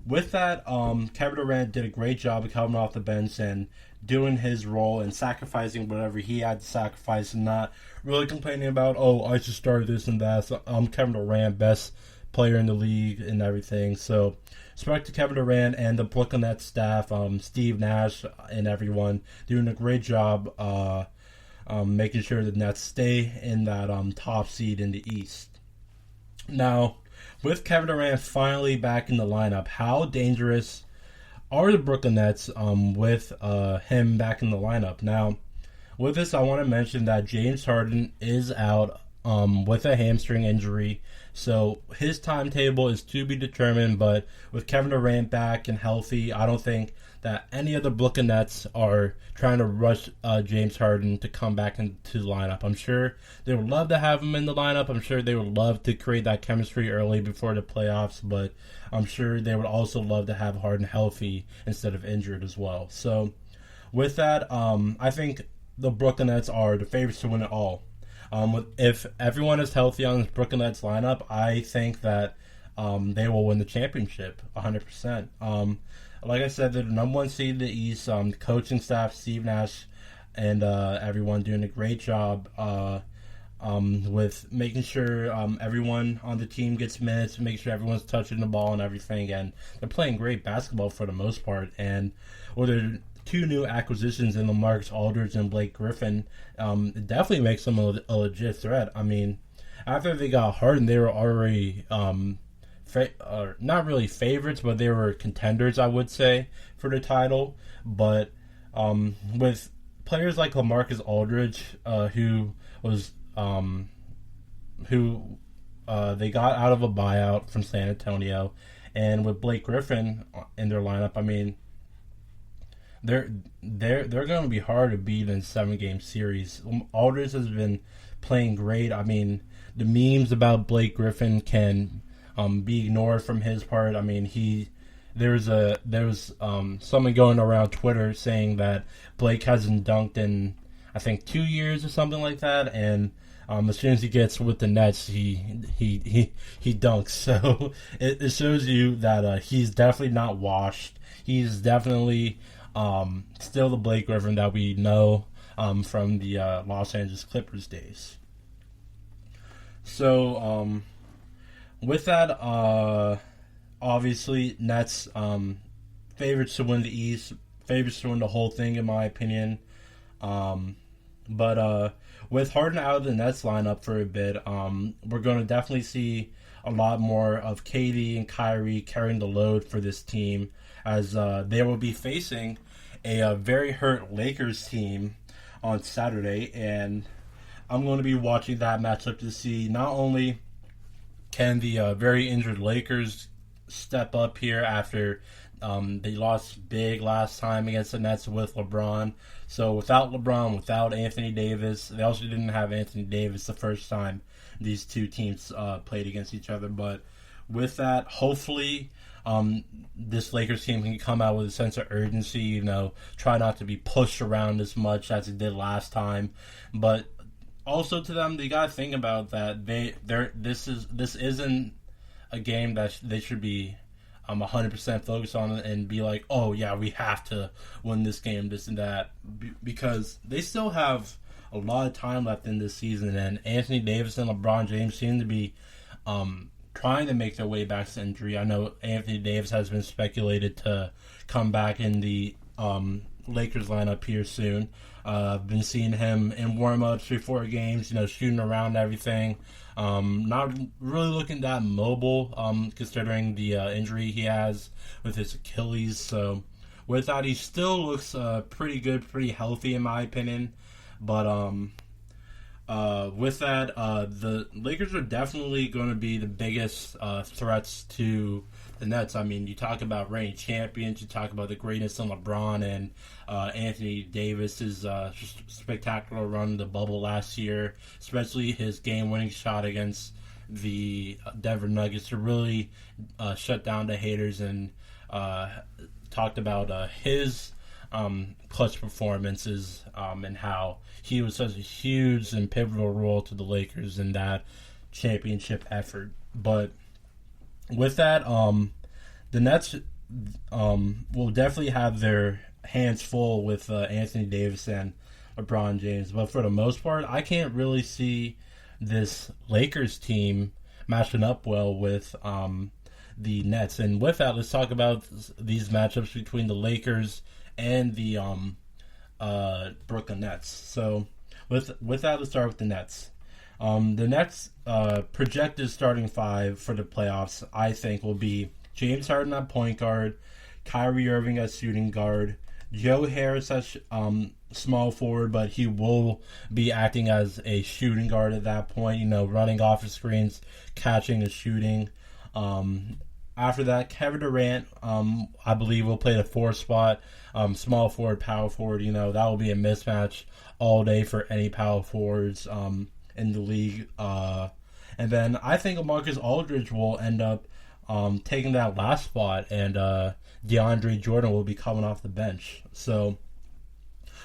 with that, Kevin Durant did a great job of coming off the bench and doing his role and sacrificing whatever he had to sacrifice and not really complaining about, oh, I just started this and that. So I'm Kevin Durant, best player in the league and everything. So respect to Kevin Durant and the Brooklyn Nets staff, Steve Nash and everyone doing a great job making sure the Nets stay in that top seed in the East. Now, with Kevin Durant finally back in the lineup, how dangerous are the Brooklyn Nets with him back in the lineup? Now, with this, I want to mention that James Harden is out with a hamstring injury, so his timetable is to be determined, but with Kevin Durant back and healthy, I don't think that any of the Brooklyn Nets are trying to rush James Harden to come back into the lineup. I'm sure they would love to have him in the lineup. I'm sure they would love to create that chemistry early before the playoffs, but I'm sure they would also love to have Harden healthy instead of injured as well. So with that, I think the Brooklyn Nets are the favorites to win it all. If everyone is healthy on this Brooklyn Nets lineup, I think that they will win the championship 100%. Like I said, they're the number one seed in the East. The coaching staff, Steve Nash, and everyone doing a great job with making sure everyone on the team gets minutes, make sure everyone's touching the ball and everything. And they're playing great basketball for the most part. And with their two new acquisitions in LaMarcus Aldridge and Blake Griffin, it definitely makes them a legit threat. I mean, after they got Harden, they were already not really favorites, but they were contenders, I would say, for the title. But with players like LaMarcus Aldridge, who they got out of a buyout from San Antonio, and with Blake Griffin in their lineup, I mean, they're going to be hard to beat in a 7-game series. Aldridge has been playing great. I mean, the memes about Blake Griffin can be ignored from his part. I mean, there was someone going around Twitter saying that Blake hasn't dunked in, I think, 2 years or something like that, and as soon as he gets with the Nets, he dunks. So it shows you that he's definitely not washed. He's definitely still the Blake Griffin that we know from the Los Angeles Clippers days. So with that, obviously Nets favorites to win the East, favorites to win the whole thing in my opinion. But with Harden out of the Nets lineup for a bit, we're going to definitely see a lot more of KD and Kyrie carrying the load for this team, as they will be facing a very hurt Lakers team on Saturday, and I'm going to be watching that matchup to see not only can the very injured Lakers step up here after they lost big last time against the Nets with LeBron. So without LeBron, without Anthony Davis, they also didn't have Anthony Davis the first time these two teams played against each other. But with that, hopefully this Lakers team can come out with a sense of urgency, try not to be pushed around as much as it did last time. But also to them, they got to think about that this isn't a game that they should be 100% focused on and be like, oh yeah, we have to win this game, this and that, because they still have a lot of time left in this season, and Anthony Davis and LeBron James seem to be trying to make their way back to injury. I know Anthony Davis has been speculated to come back in the Lakers lineup here soon. I've been seeing him in warm-ups before games, shooting around and everything. Not really looking that mobile, considering the injury he has with his Achilles. So with that, he still looks pretty good, pretty healthy in my opinion. But with that, the Lakers are definitely going to be the biggest threats to the Nets. I mean, you talk about reigning champions, you talk about the greatness of LeBron and Anthony Davis's spectacular run in the bubble last year, especially his game-winning shot against the Denver Nuggets to really shut down the haters, and talked about his clutch performances and how he was such a huge and pivotal role to the Lakers, and that championship effort. But with that, the Nets will definitely have their hands full with Anthony Davis and LeBron James. But for the most part, I can't really see this Lakers team matching up well with the Nets. And with that, let's talk about these matchups between the Lakers and the Brooklyn Nets. So with that, let's start with the Nets. The Nets projected starting five for the playoffs, I think, will be James Harden at point guard, Kyrie Irving at shooting guard, Joe Harris at small forward, but he will be acting as a shooting guard at that point, running off the screens, catching and shooting. After that, Kevin Durant, I believe, will play the 4 spot, small forward, power forward. That will be a mismatch all day for any power forwards in the league. And then I think Marcus Aldridge will end up taking that last spot, and DeAndre Jordan will be coming off the bench. So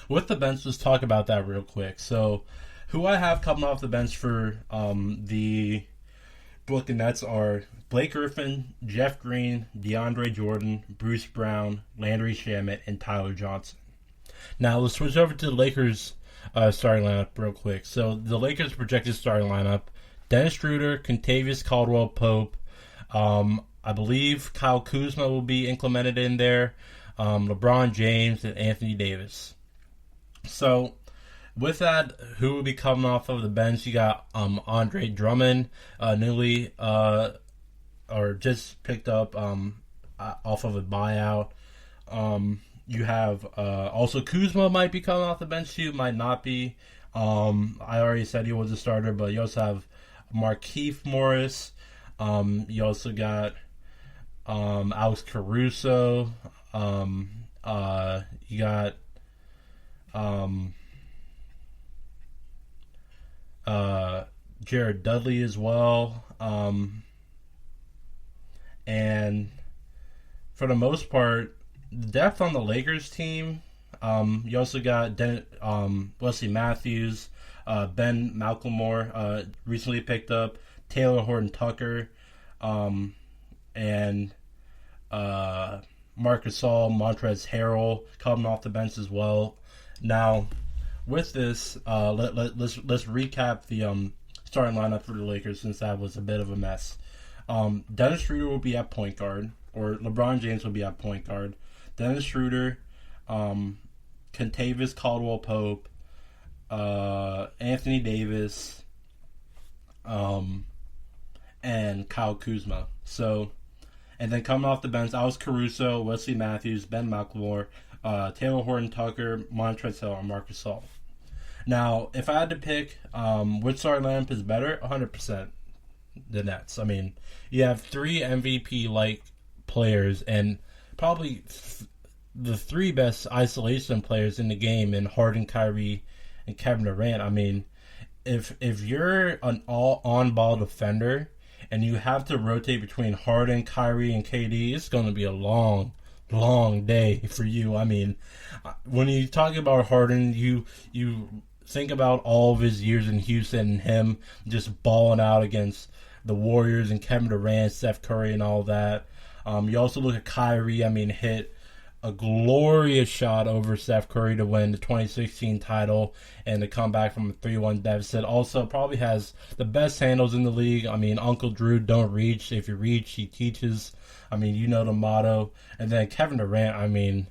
with the bench, let's talk about that real quick. So who I have coming off the bench for the Brooklyn Nets are Blake Griffin, Jeff Green, DeAndre Jordan, Bruce Brown, Landry Shamet, and Tyler Johnson. Now let's switch over to the Lakers starting lineup real quick. So the Lakers projected starting lineup: Dennis Schroeder, Kentavious Caldwell-Pope. I believe Kyle Kuzma will be implemented in there. LeBron James and Anthony Davis. So with that, who will be coming off of the bench? You got Andre Drummond, newly or just picked up off of a buyout. You have also Kuzma might be coming off the bench too, might not be. I already said he was a starter, but you also have Markieff Morris. You also got Alex Caruso. You got Jared Dudley as well. And for the most part, the depth on the Lakers team, you also got Wesley Matthews, Ben McLemore, recently picked up, Taylor Horton-Tucker, and Marc Gasol, Montrezl Harrell coming off the bench as well. Now, with this, let's recap the starting lineup for the Lakers, since that was a bit of a mess. Dennis Schroeder will be at point guard, or LeBron James will be at point guard. Dennis Schroeder, Kentavious Caldwell-Pope, Anthony Davis, and Kyle Kuzma. So, and then coming off the bench, Alex Caruso, Wesley Matthews, Ben McLemore, Taylor Horton-Tucker, Montrezl Harrell, and Marc Gasol. Now, if I had to pick which starting lineup is better, 100% the Nets. I mean, you have 3 MVP-like players and probably the 3 best isolation players in the game in Harden, Kyrie, and Kevin Durant. I mean, if you're an all-on-ball defender and you have to rotate between Harden, Kyrie, and KD, it's going to be a long day for you. I mean, when you talk about Harden, you think about all of his years in Houston and him just balling out against the Warriors and Kevin Durant, Steph Curry, and all that. You also look at Kyrie. I mean, hit a glorious shot over Steph Curry to win the 2016 title and to come back from a 3-1 deficit. Also, probably has the best handles in the league. I mean, Uncle Drew, don't reach. If you reach, he teaches. I mean, you know the motto. And then Kevin Durant, I mean,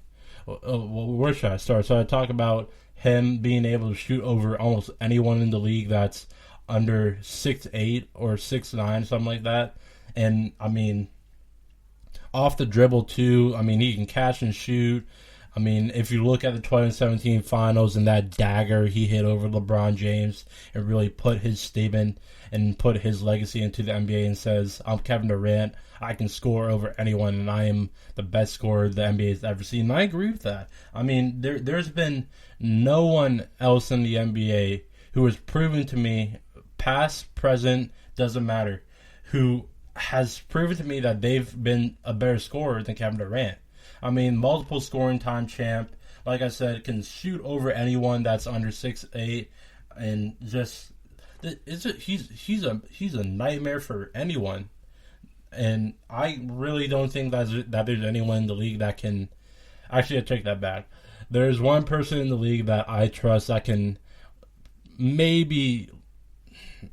where should I start? So I talk about him being able to shoot over almost anyone in the league that's under 6'8" or 6'9", something like that. And, I mean, off the dribble, too. I mean, he can catch and shoot. I mean, if you look at the 2017 finals and that dagger he hit over LeBron James, it really put his statement and put his legacy into the NBA and says, I'm Kevin Durant. I can score over anyone, and I am the best scorer the NBA has ever seen. And I agree with that. I mean, there's been no one else in the NBA who has proven to me, past, present, doesn't matter, who has proven to me that they've been a better scorer than Kevin Durant. I mean, multiple scoring time champ, like I said, can shoot over anyone that's under 6'8", and just he's a nightmare for anyone, and I really don't think that there's anyone in the league that can. Actually, I take that back. There's one person in the league that I trust that can maybe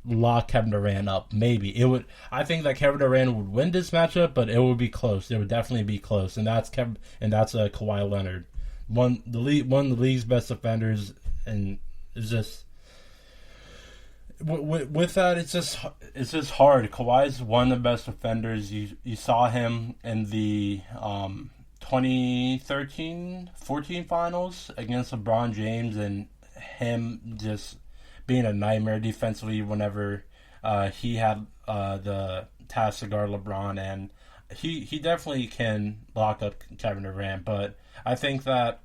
lock Kevin Durant up. Maybe it would. I think that Kevin Durant would win this matchup, but it would be close. It would definitely be close, and that's Kawhi Leonard, one of the league's best defenders, and it's just with that, it's just hard. Kawhi's one of the best defenders. You saw him in the 2013-14 finals against LeBron James, and him just being a nightmare defensively whenever he had the task to guard LeBron, and he definitely can lock up Kevin Durant, but I think that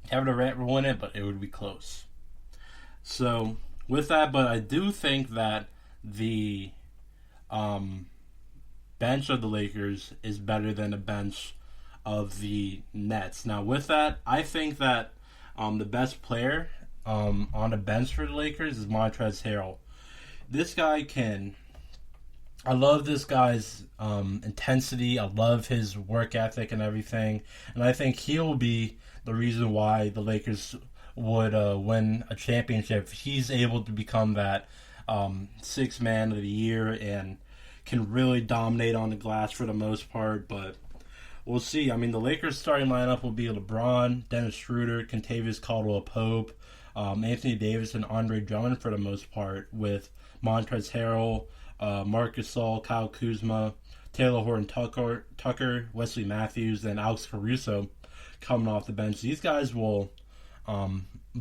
Kevin Durant will win it, but it would be close. So with that, but I do think that the bench of the Lakers is better than the bench of the Nets. Now with that, I think that the best player on the bench for the Lakers is Montrezl Harrell. This guy I love this guy's intensity. I love his work ethic and everything. And I think he'll be the reason why the Lakers would win a championship. He's able to become that sixth man of the year and can really dominate on the glass for the most part. But we'll see. I mean, the Lakers starting lineup will be LeBron, Dennis Schroeder, Kentavious Caldwell-Pope, Anthony Davis, and Andre Drummond for the most part, with Montrezl Harrell, Marc Gasol, Kyle Kuzma, Taylor Horton-Tucker, Wesley Matthews, and Alex Caruso coming off the bench. These guys will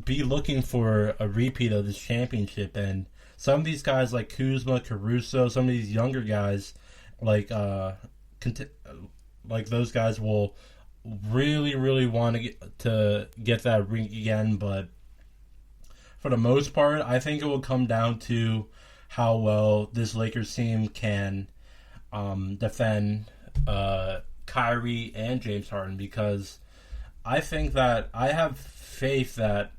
be looking for a repeat of this championship, and some of these guys like Kuzma, Caruso, some of these younger guys like those guys will really, really want to get that ring again, but for the most part, I think it will come down to how well this Lakers team can defend Kyrie and James Harden, because I think that I have faith that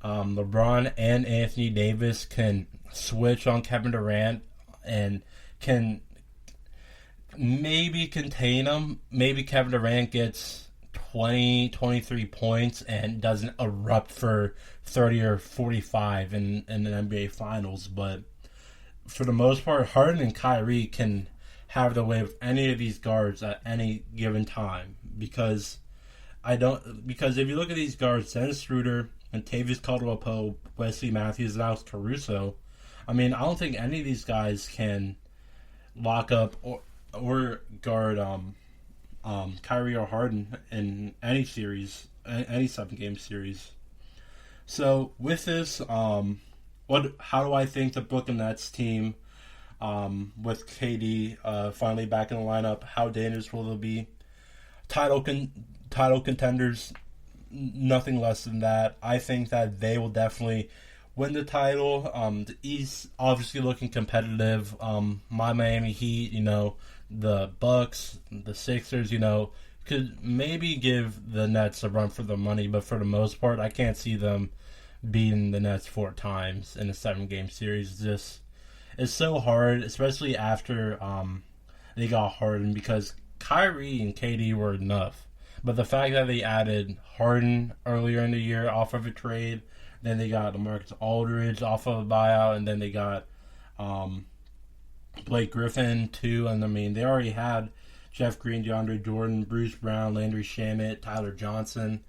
LeBron and Anthony Davis can switch on Kevin Durant and can maybe contain him. Maybe Kevin Durant gets 23 points and doesn't erupt for 30 or 45 in the NBA Finals. But for the most part, Harden and Kyrie can have the way with any of these guards at any given time. Because if you look at these guards, Dennis Schroeder, Kentavious Caldwell-Pope, Wesley Matthews, and Alex Caruso, I mean, I don't think any of these guys can lock up or guard Kyrie or Harden in any series, any 7-game series. So with this, how do I think the Brooklyn Nets team, with KD finally back in the lineup, how dangerous will they be? Title contenders, nothing less than that. I think that they will definitely win the title. The East obviously looking competitive. My Miami Heat, the Bucks, the Sixers, could maybe give the Nets a run for the money, but for the most part, I can't see them beating the Nets 4 times in a 7-game series. It's so hard, especially after they got Harden, because Kyrie and KD were enough. But the fact that they added Harden earlier in the year off of a trade, then they got LaMarcus Aldridge off of a buyout, and then they got Blake Griffin too. And I mean, they already had Jeff Green, DeAndre Jordan, Bruce Brown, Landry Shamet, Tyler Johnson.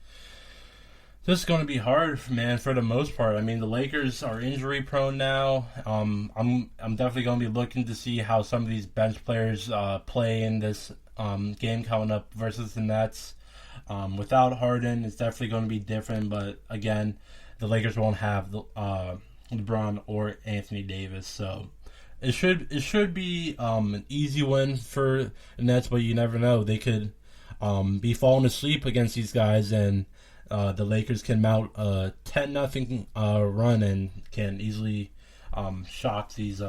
This is going to be hard, man, for the most part. I mean, the Lakers are injury prone now. I'm definitely going to be looking to see how some of these bench players play in this game coming up versus the Nets. Without Harden, it's definitely going to be different. But again, the Lakers won't have LeBron or Anthony Davis, so it should be an easy win for the Nets. But you never know; they could be falling asleep against these guys, and the Lakers can mount a 10-0 run and can easily shock these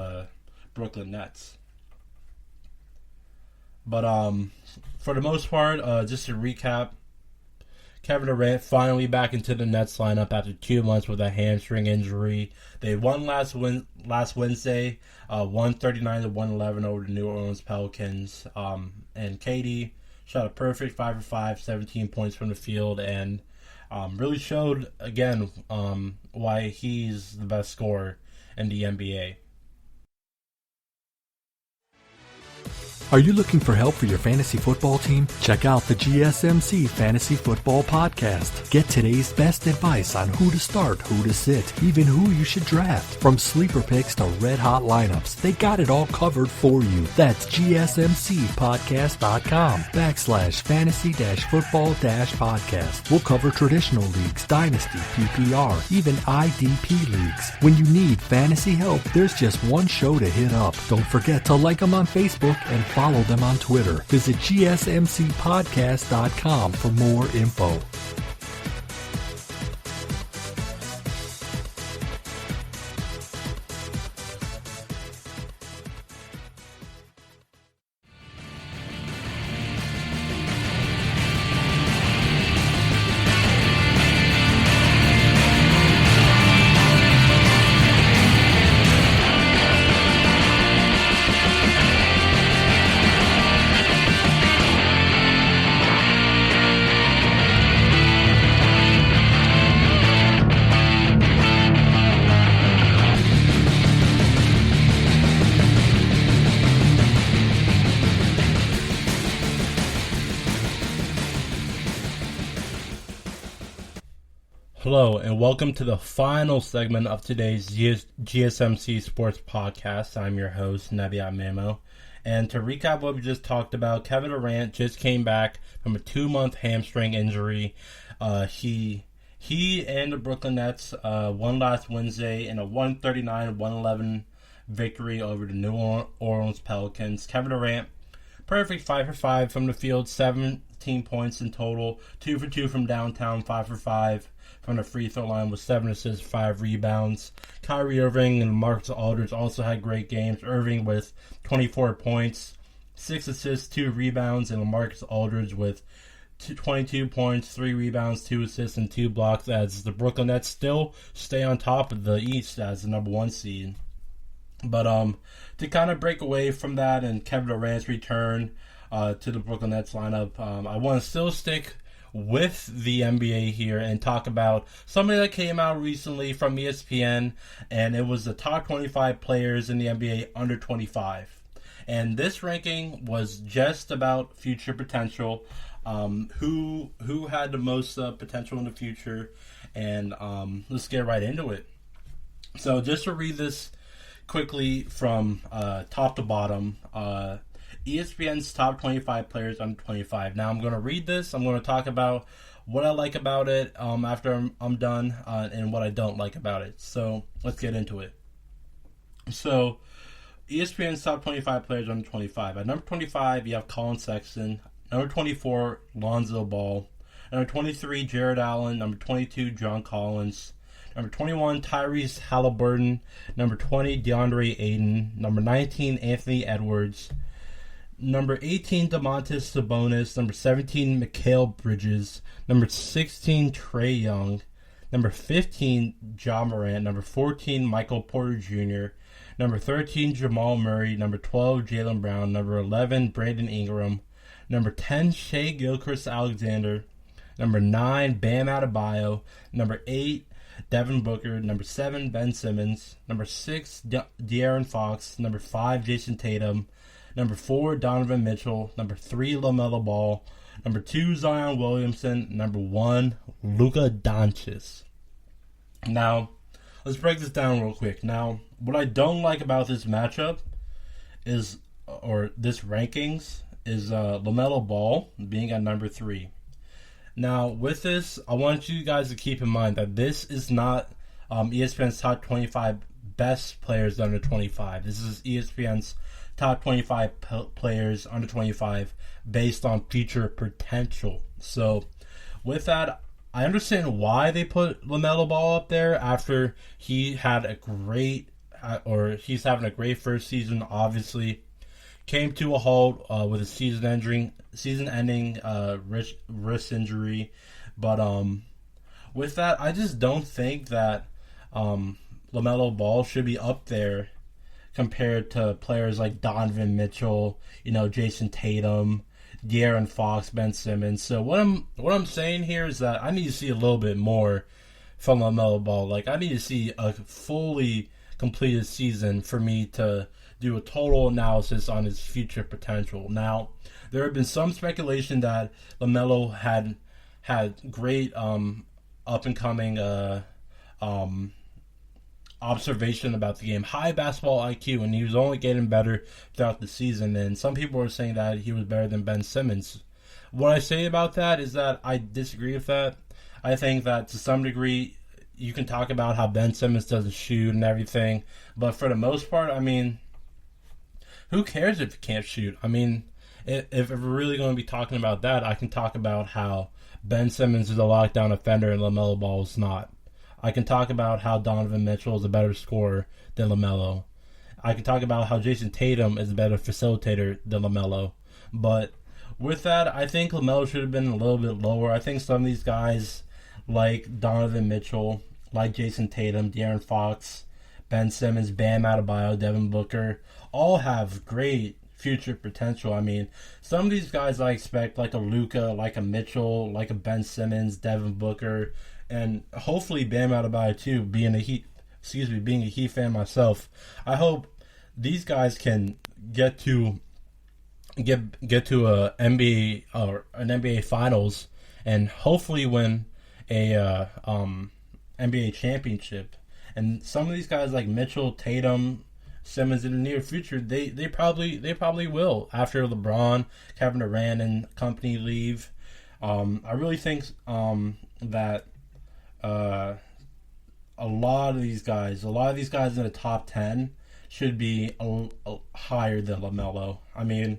Brooklyn Nets. But for the most part, just to recap, Kevin Durant finally back into the Nets lineup after 2 months with a hamstring injury. They won last Wednesday, 139-111 over the New Orleans Pelicans. And KD shot a perfect 5 for 5, 17 points from the field, and really showed again why he's the best scorer in the NBA. Are you looking for help for your fantasy football team? Check out the GSMC Fantasy Football Podcast. Get today's best advice on who to start, who to sit, even who you should draft. From sleeper picks to red-hot lineups, they got it all covered for you. That's gsmcpodcast.com/fantasy-football-podcast. We'll cover traditional leagues, dynasty, PPR, even IDP leagues. When you need fantasy help, there's just one show to hit up. Don't forget to like them on Facebook and follow them on Twitter. Visit gsmcpodcast.com for more info. Hello, and welcome to the final segment of today's GSMC Sports Podcast. I'm your host, Nebyat. And to recap what we just talked about, Kevin Durant just came back from a 2-month hamstring injury. He and the Brooklyn Nets won last Wednesday in a 139-111 victory over the New Orleans Pelicans. Kevin Durant, perfect 5 for 5 from the field, 17 points in total, 2 for 2 from downtown, 5 for 5 from the free throw line with 7 assists, 5 rebounds. Kyrie Irving and Marcus Aldridge also had great games. Irving with 24 points, 6 assists, 2 rebounds, and Marcus Aldridge with 22 points, 3 rebounds, 2 assists, and 2 blocks as the Brooklyn Nets still stay on top of the East as the number 1 seed. But to kind of break away from that and Kevin Durant's return to the Brooklyn Nets lineup, I want to still stick with the NBA here and talk about something that came out recently from ESPN, and it was the top 25 players in the NBA under 25. And this ranking was just about future potential, who had the most potential in the future, and let's get right into it. So just to read this quickly from top to bottom, ESPN's top 25 players under 25. Now I'm going to read this. I'm going to talk about what I like about it after I'm done and what I don't like about it. So let's get into it. So ESPN's top 25 players under 25. At number 25, you have Colin Sexton. Number 24, Lonzo Ball. Number 23, Jared Allen. Number 22, John Collins. Number 21, Tyrese Halliburton. Number 20, DeAndre Ayton. Number 19, Anthony Edwards. Number 18, Domantas Sabonis. Number 17, Mikal Bridges. Number 16, Trae Young. Number 15, Ja Morant. Number 14, Michael Porter Jr. Number 13, Jamal Murray. Number 12, Jaylen Brown. Number 11, Brandon Ingram. Number 10, Shai Gilgeous-Alexander. Number 9, Bam Adebayo. Number 8, Devin Booker. Number 7, Ben Simmons. Number 6, De'Aaron Fox. Number 5, Jason Tatum. Number 4, Donovan Mitchell. Number 3, LaMelo Ball. Number 2, Zion Williamson. Number 1, Luka Doncic. Now, let's break this down real quick. Now, what I don't like about this matchup is, or this rankings, is LaMelo Ball being at number 3. Now, with this, I want you guys to keep in mind that this is not ESPN's top 25 best players under 25. This is ESPN's top 25 players under 25 based on future potential. So, with that, I understand why they put LaMelo Ball up there after he had a great, or he's having a great first season. Obviously, came to a halt with a season-ending wrist injury. But with that, I just don't think that LaMelo Ball should be up there compared to players like Donovan Mitchell, Jason Tatum, De'Aaron Fox, Ben Simmons. So what I'm saying here is that I need to see a little bit more from LaMelo Ball. Like, I need to see a fully completed season for me to do a total analysis on his future potential. Now, there have been some speculation that LaMelo had great up-and-coming observation about the game, high basketball IQ, and he was only getting better throughout the season. And some people were saying that he was better than Ben Simmons. What I say about that is that I disagree with that. I think that to some degree you can talk about how Ben Simmons doesn't shoot and everything, but for the most part, I mean, who cares if you can't shoot? I mean, if we're really going to be talking about that, I can talk about how Ben Simmons is a lockdown offender and LaMelo Ball is not. I can talk about how Donovan Mitchell is a better scorer than LaMelo. I can talk about how Jason Tatum is a better facilitator than LaMelo. But with that, I think LaMelo should have been a little bit lower. I think some of these guys, like Donovan Mitchell, like Jason Tatum, De'Aaron Fox, Ben Simmons, Bam Adebayo, Devin Booker, all have great future potential. I mean, some of these guys I expect, like a Luka, like a Mitchell, like a Ben Simmons, Devin Booker, and hopefully Bam Adebayo too. Being a Heat fan myself, I hope these guys can get to a NBA or an NBA Finals and hopefully win a NBA championship. And some of these guys like Mitchell, Tatum, Simmons in the near future, they probably will after LeBron, Kevin Durant, and company leave. I really think that a lot of these guys in the top 10 should be higher than LaMelo. I mean,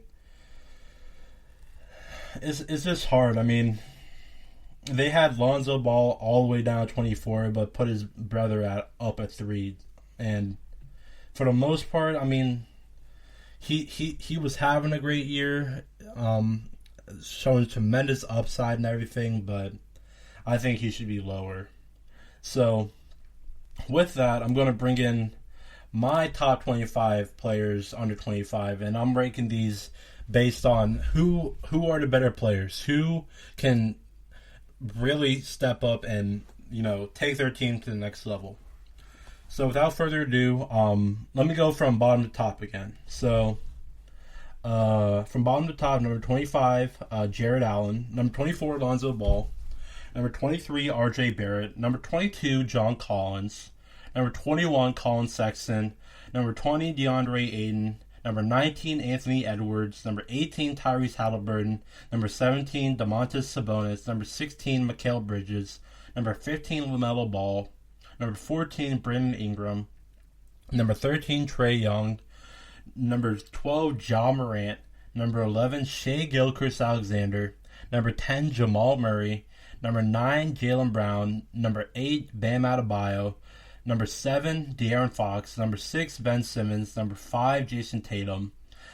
it's just hard. I mean, they had Lonzo Ball all the way down at 24, but put his brother up at 3, and for the most part, I mean, he was having a great year, showing tremendous upside and everything, but I think he should be lower. So, with that, I'm going to bring in my top 25 players under 25, and I'm ranking these based on who are the better players, who can really step up and, take their team to the next level. So without further ado, let me go from bottom to top again. So from bottom to top, number 25, Jared Allen. Number 24, Lonzo Ball. Number 23, R.J. Barrett. Number 22, John Collins. Number 21, Colin Sexton. Number 20, DeAndre Ayton. Number 19, Anthony Edwards. Number 18, Tyrese Halliburton. Number 17, Domantas Sabonis. Number 16, Mikal Bridges. Number 15, LaMelo Ball. Number 14, Brandon Ingram. Number 13, Trae Young. Number 12, Ja Morant. Number 11, Shai Gilgeous-Alexander. Number 10, Jamal Murray. Number 9, Jaylen Brown. Number 8, Bam Adebayo. Number 7, De'Aaron Fox. Number 6, Ben Simmons. Number 5, Jason Tatum.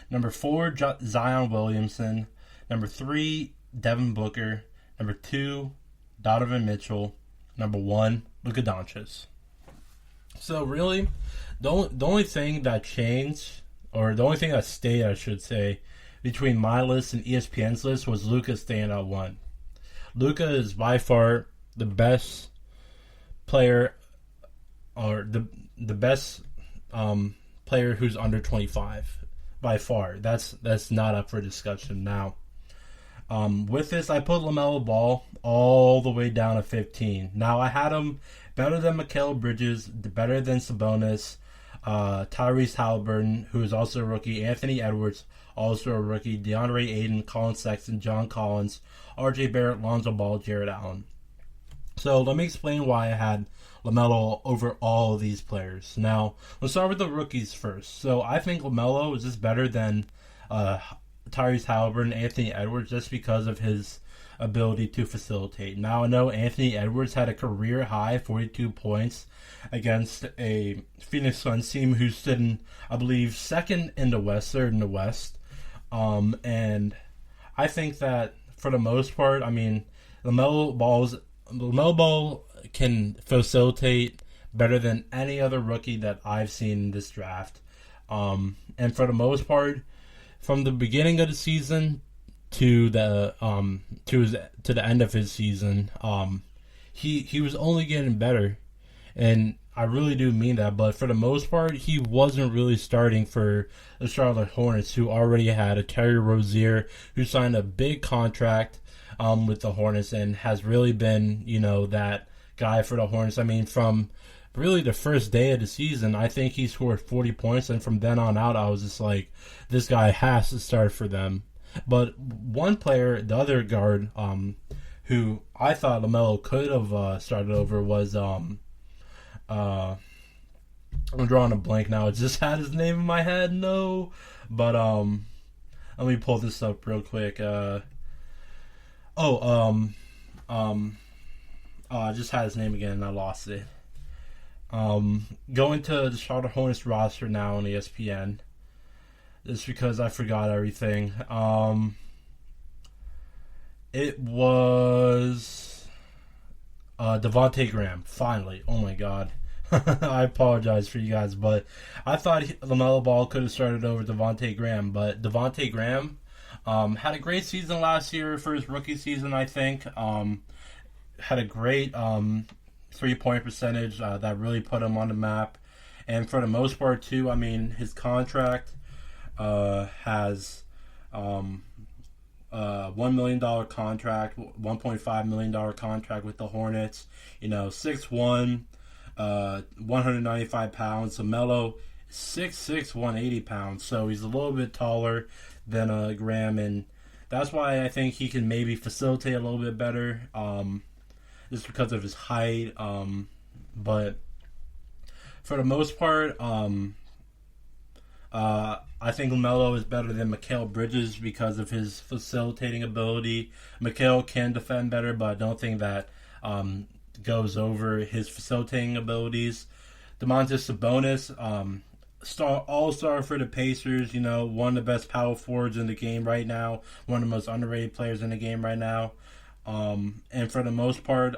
Number 4, Zion Williamson. Number 3, Devin Booker. Number 2, Donovan Mitchell. Number 1, Luka Doncic. So really, the only thing that changed, or the only thing that stayed, I should say, between my list and ESPN's list was Luka staying at 1. Luka is by far the best player, or the best player who's under 25 by far. That's not up for discussion now. With this, I put LaMelo Ball all the way down to 15. Now, I had him better than Mikal Bridges, better than Sabonis, Tyrese Halliburton, who is also a rookie, Anthony Edwards, also a rookie, DeAndre Ayton, Colin Sexton, John Collins, R.J. Barrett, Lonzo Ball, Jared Allen. So let me explain why I had LaMelo over all of these players. Now, let's start with the rookies first. So I think LaMelo is just better than Tyrese Halliburton, Anthony Edwards, just because of his ability to facilitate. Now, I know Anthony Edwards had a career high 42 points against a Phoenix Suns team who's sitting, I believe, third in the West. And I think that for the most part, I mean, LaMelo Ball can facilitate better than any other rookie that I've seen in this draft. And for the most part, from the beginning of the season to the to the end of his season, he was only getting better, and I really do mean that. But for the most part, he wasn't really starting for the Charlotte Hornets, who already had a Terry Rozier who signed a big contract with the Hornets and has really been, that guy for the Hornets. I mean, from really the first day of the season, I think he scored 40 points, and from then on out, I was just like, this guy has to start for them. But one player, the other guard, who I thought LaMelo could have started over was, I'm drawing a blank now. It just had his name in my head. No. But, let me pull this up real quick. I just had his name again and I lost it. Going to the Charlotte Hornets roster now on ESPN, just because I forgot everything. It was Devontae Graham, finally. Oh my god. I apologize for you guys, but I thought LaMelo Ball could have started over Devontae Graham, but Devontae Graham had a great season last year for his rookie season, I think. Had a great 3-point percentage that really put him on the map. And for the most part, too, I mean, his contract has $1 million contract, $1.5 million contract with the Hornets. 6'1", 195 pounds. So Melo, 6'6", 180 pounds. So he's a little bit taller than Graham, and that's why I think he can maybe facilitate a little bit better. Just because of his height, but for the most part, I think LaMelo is better than Mikal Bridges because of his facilitating ability. Mikal can defend better, but I don't think that goes over his facilitating abilities. Domantas Sabonis, all-star for the Pacers, one of the best power forwards in the game right now, one of the most underrated players in the game right now. And for the most part,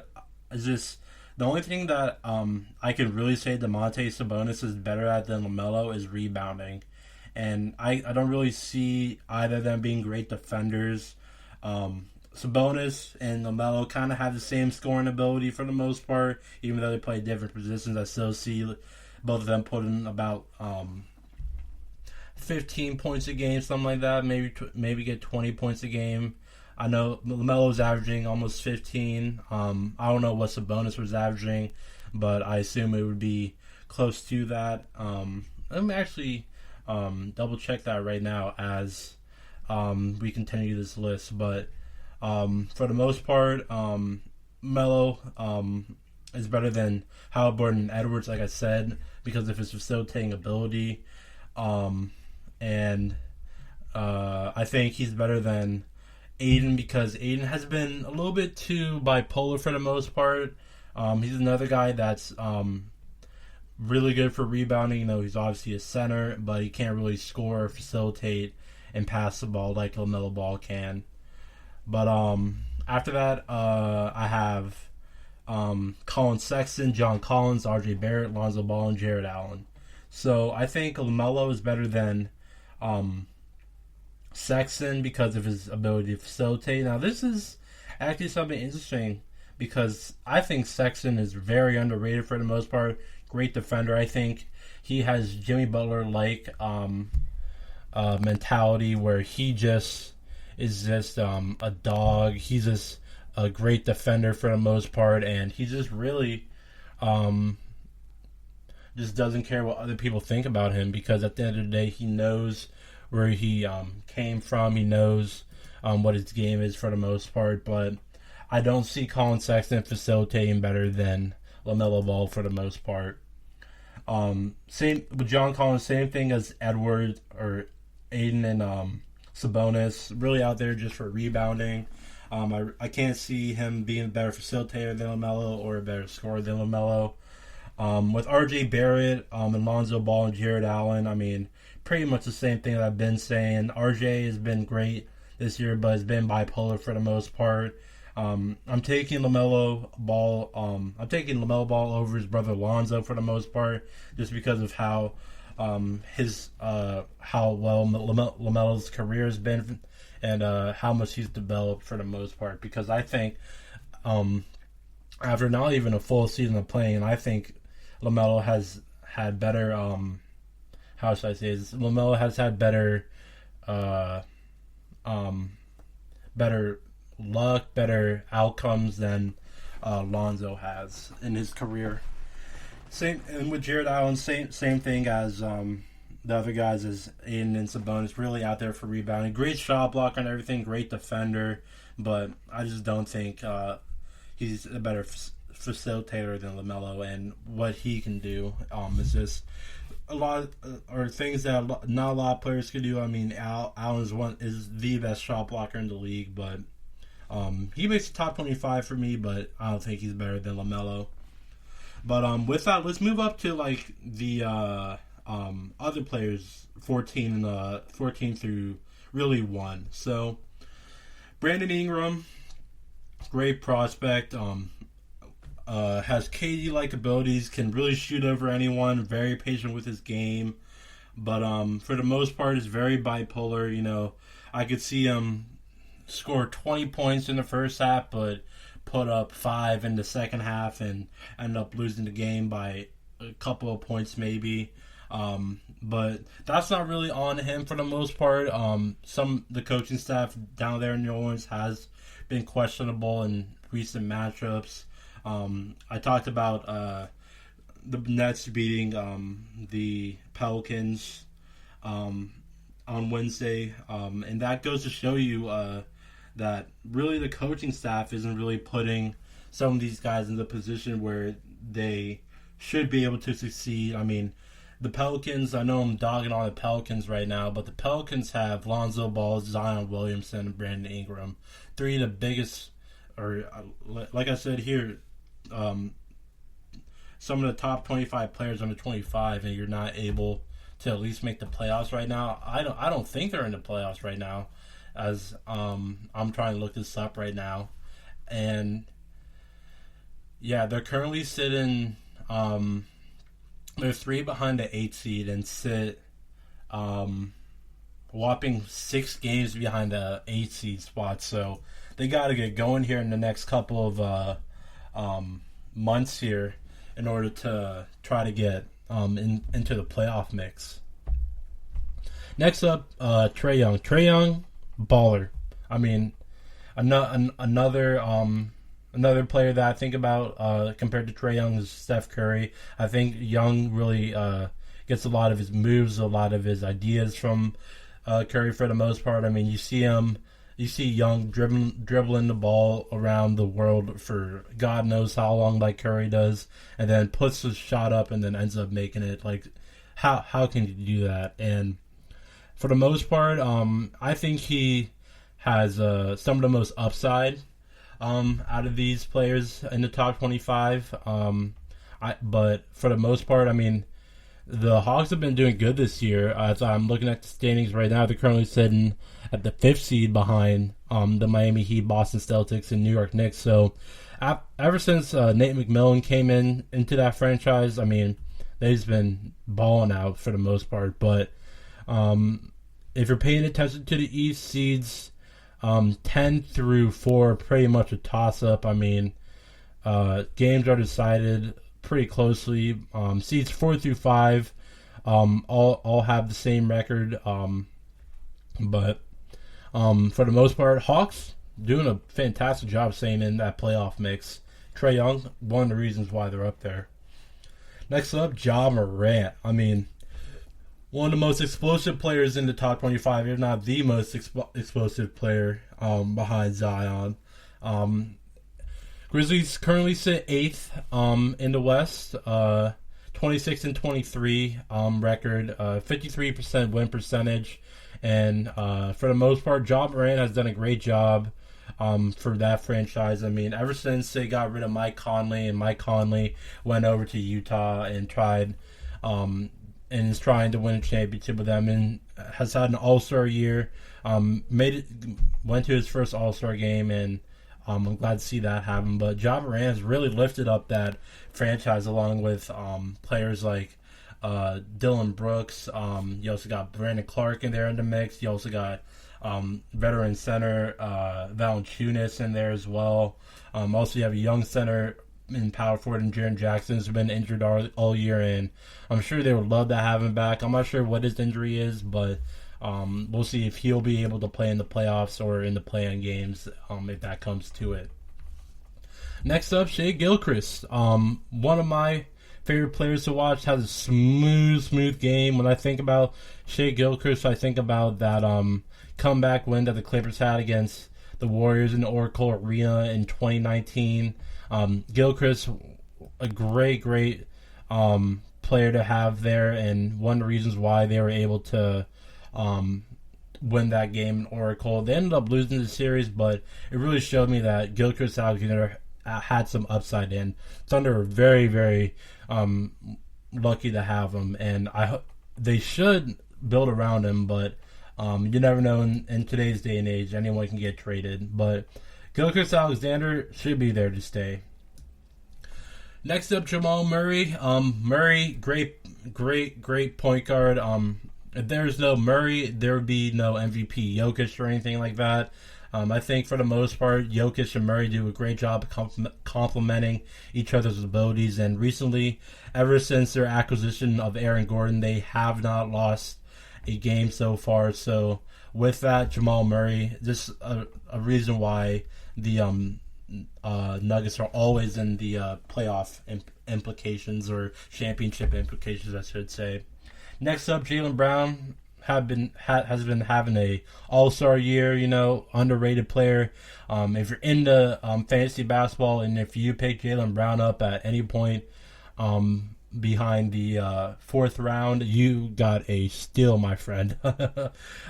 is just the only thing that I can really say Domantas Sabonis is better at than LaMelo is rebounding. And I don't really see either of them being great defenders. Sabonis and LaMelo kind of have the same scoring ability for the most part, even though they play different positions. I still see both of them putting about 15 points a game, something like that. Maybe get 20 points a game. I know LaMelo's averaging almost 15. I don't know what Sabonis was averaging, but I assume it would be close to that. Let me actually double check that right now as we continue this list. But for the most part, Melo is better than Halliburton and Edwards, like I said, because of his facilitating ability. And I think he's better than Aiden because Aiden has been a little bit too bipolar for the most part. He's another guy that's really good for rebounding. He's obviously a center, but he can't really score, facilitate, and pass the ball like LaMelo Ball can. But after that, I have Colin Sexton, John Collins, RJ Barrett, Lonzo Ball, and Jared Allen. So I think LaMelo is better than Sexton because of his ability to facilitate. Now, this is actually something interesting because I think Sexton is very underrated for the most part. Great defender. I think he has Jimmy Butler-like mentality where he just is just a dog. He's just a great defender for the most part, and he just really just doesn't care what other people think about him because at the end of the day, he knows where he came from. He knows what his game is for the most part, but I don't see Colin Sexton facilitating better than LaMelo Ball for the most part. Same with John Collins, same thing as Edwards or Aiden and Sabonis, really out there just for rebounding. I can't see him being a better facilitator than LaMelo or a better scorer than LaMelo. With RJ Barrett and Lonzo Ball and Jared Allen, I mean, pretty much the same thing that I've been saying. RJ has been great this year, but has been bipolar for the most part. I'm taking LaMelo Ball. I'm taking LaMelo Ball over his brother Lonzo for the most part, just because of how how well LaMelo's career has been, and how much he's developed for the most part. Because I think, after not even a full season of playing, I think LaMelo has had better. How should I say this? LaMelo has had better, better luck, better outcomes than Lonzo has in his career. Same, and with Jared Allen, same thing as the other guys, as Aiden and Sabonis, really out there for rebounding. Great shot blocker and everything, great defender, but I just don't think he's a better facilitator than LaMelo, and what he can do is just a lot or things that not a lot of players can do. I mean, Allen is the best shot blocker in the league, but he makes the top 25 for me, but I don't think he's better than LaMelo. But with that, let's move up to like the other players, 14 through really 1. So Brandon Ingram, great prospect, has KD-like abilities, can really shoot over anyone, very patient with his game, but for the most part is very bipolar. You know, I could see him score 20 points in the first half, but put up 5 in the second half and end up losing the game by a couple of points maybe. But that's not really on him for the most part. The coaching staff down there in New Orleans has been questionable in recent matchups. I talked about the Nets beating the Pelicans on Wednesday, and that goes to show you that really the coaching staff isn't really putting some of these guys in the position where they should be able to succeed. I mean, the Pelicans, I know I'm dogging on the Pelicans right now, but the Pelicans have Lonzo Ball, Zion Williamson, and Brandon Ingram. 3 of the biggest, or like I said here, some of the top 25 players under 25, and you're not able to at least make the playoffs right now. I don't think they're in the playoffs right now, as I'm trying to look this up right now. And yeah, they're currently sitting, they're 3 behind the 8 seed and sit whopping 6 games behind the 8 seed spot. So they got to get going here in the next couple of months here in order to try to get into the playoff mix. Next up, Trae Young. Trae Young, baller. I mean, another player that I think about compared to Trae Young is Steph Curry. I think Young really gets a lot of his moves, a lot of his ideas from Curry for the most part. I mean, you see Young dribbling the ball around the world for God knows how long, like Curry does, and then puts his shot up and then ends up making it. Like, how can you do that? And for the most part, I think he has some of the most upside out of these players in the top 25. But for the most part, I mean, the Hawks have been doing good this year. As I'm looking at the standings right now, they're currently sitting at the 5th seed behind the Miami Heat, Boston Celtics, and New York Knicks. So ever since Nate McMillan came into that franchise, I mean, they've been balling out for the most part. But if you're paying attention to the East, seeds 10 through 4 are pretty much a toss-up. I mean, games are decided pretty closely. Seeds 4 through 5 all have the same record. But for the most part, Hawks doing a fantastic job staying in that playoff mix. Trae Young, one of the reasons why they're up there. Next up, Ja Morant. I mean, one of the most explosive players in the top 25, if not the most explosive player behind Zion. Grizzlies currently sit 8th in the West, 26-23 record, 53% win percentage, and for the most part, Ja Morant has done a great job for that franchise. I mean, ever since they got rid of Mike Conley, and Mike Conley went over to Utah and tried and is trying to win a championship with them, and has had an All-Star year. Went to his first All-Star game, and I'm glad to see that happen. But Ja Morant has really lifted up that franchise, along with players like Dylan Brooks. You also got Brandon Clark in there in the mix. You also got veteran center Valanciunas in there as well. Also, you have a young center in power forward and Jaren Jackson has been injured all year, and I'm sure they would love to have him back. I'm not sure what his injury is, but we'll see if he'll be able to play in the playoffs or in the play-in games if that comes to it. Next up, Shai Gilgeous. One of my favorite players to watch, has a smooth game. When I think about Shai Gilgeous, I think about that comeback win that the Clippers had against the Warriors in the Oracle Arena in 2019. Gilgeous, a great player to have there, and one of the reasons why they were able to win that game in Oracle. They ended up losing the series, but it really showed me that Gilgeous-Alexander had some upside, and Thunder are very lucky to have him, and they should build around him, but you never know in today's day and age. Anyone can get traded, but Gilgeous-Alexander should be there to stay. Next up, Jamal Murray. Murray, great point guard. If there's no Murray, there would be no MVP Jokic or anything like that. I think for the most part, Jokic and Murray do a great job complementing each other's abilities. And recently, ever since their acquisition of Aaron Gordon, they have not lost a game so far. So with that, Jamal Murray, just a reason why the Nuggets are always in the playoff implications, or championship implications, I should say. Next up, Jaylen Brown has been having a all-star year, underrated player. If you're into fantasy basketball, and if you pick Jaylen Brown up at any point behind the fourth round, you got a steal, my friend.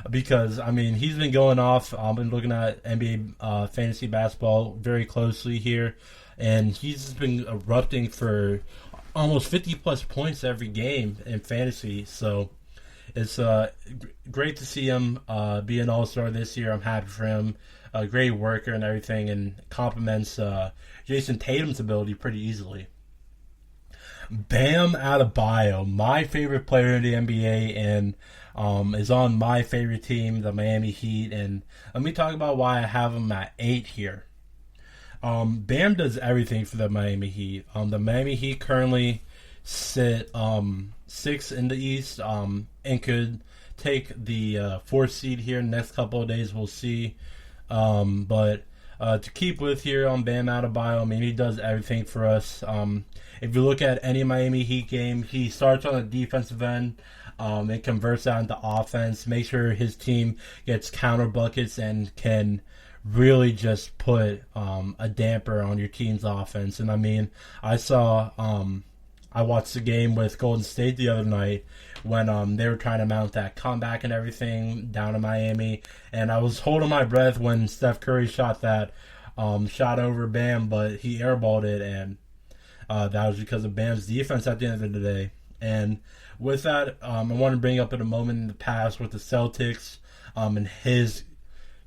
Because, he's been going off. I've been looking at NBA fantasy basketball very closely here, and he's been erupting for almost 50-plus points every game in fantasy. So it's great to see him be an all-star this year. I'm happy for him. A great worker and everything, and complements Jason Tatum's ability pretty easily. Bam Adebayo, my favorite player in the NBA, and is on my favorite team, the Miami Heat. And let me talk about why I have him at 8 here. Bam does everything for the Miami Heat. The Miami Heat currently sit 6th in the East, and could take the 4th seed here in the next couple of days. We'll see. But to keep with here on Bam Adebayo, he does everything for us. If you look at any Miami Heat game, he starts on the defensive end and converts that into offense, make sure his team gets counter buckets, and can really just put a damper on your team's offense. And I watched the game with Golden State the other night when they were trying to mount that comeback and everything down in Miami, and I was holding my breath when Steph Curry shot that shot over Bam, but he airballed it, and that was because of Bam's defense at the end of the day. And with that, I want to bring up in a moment in the past with the Celtics and his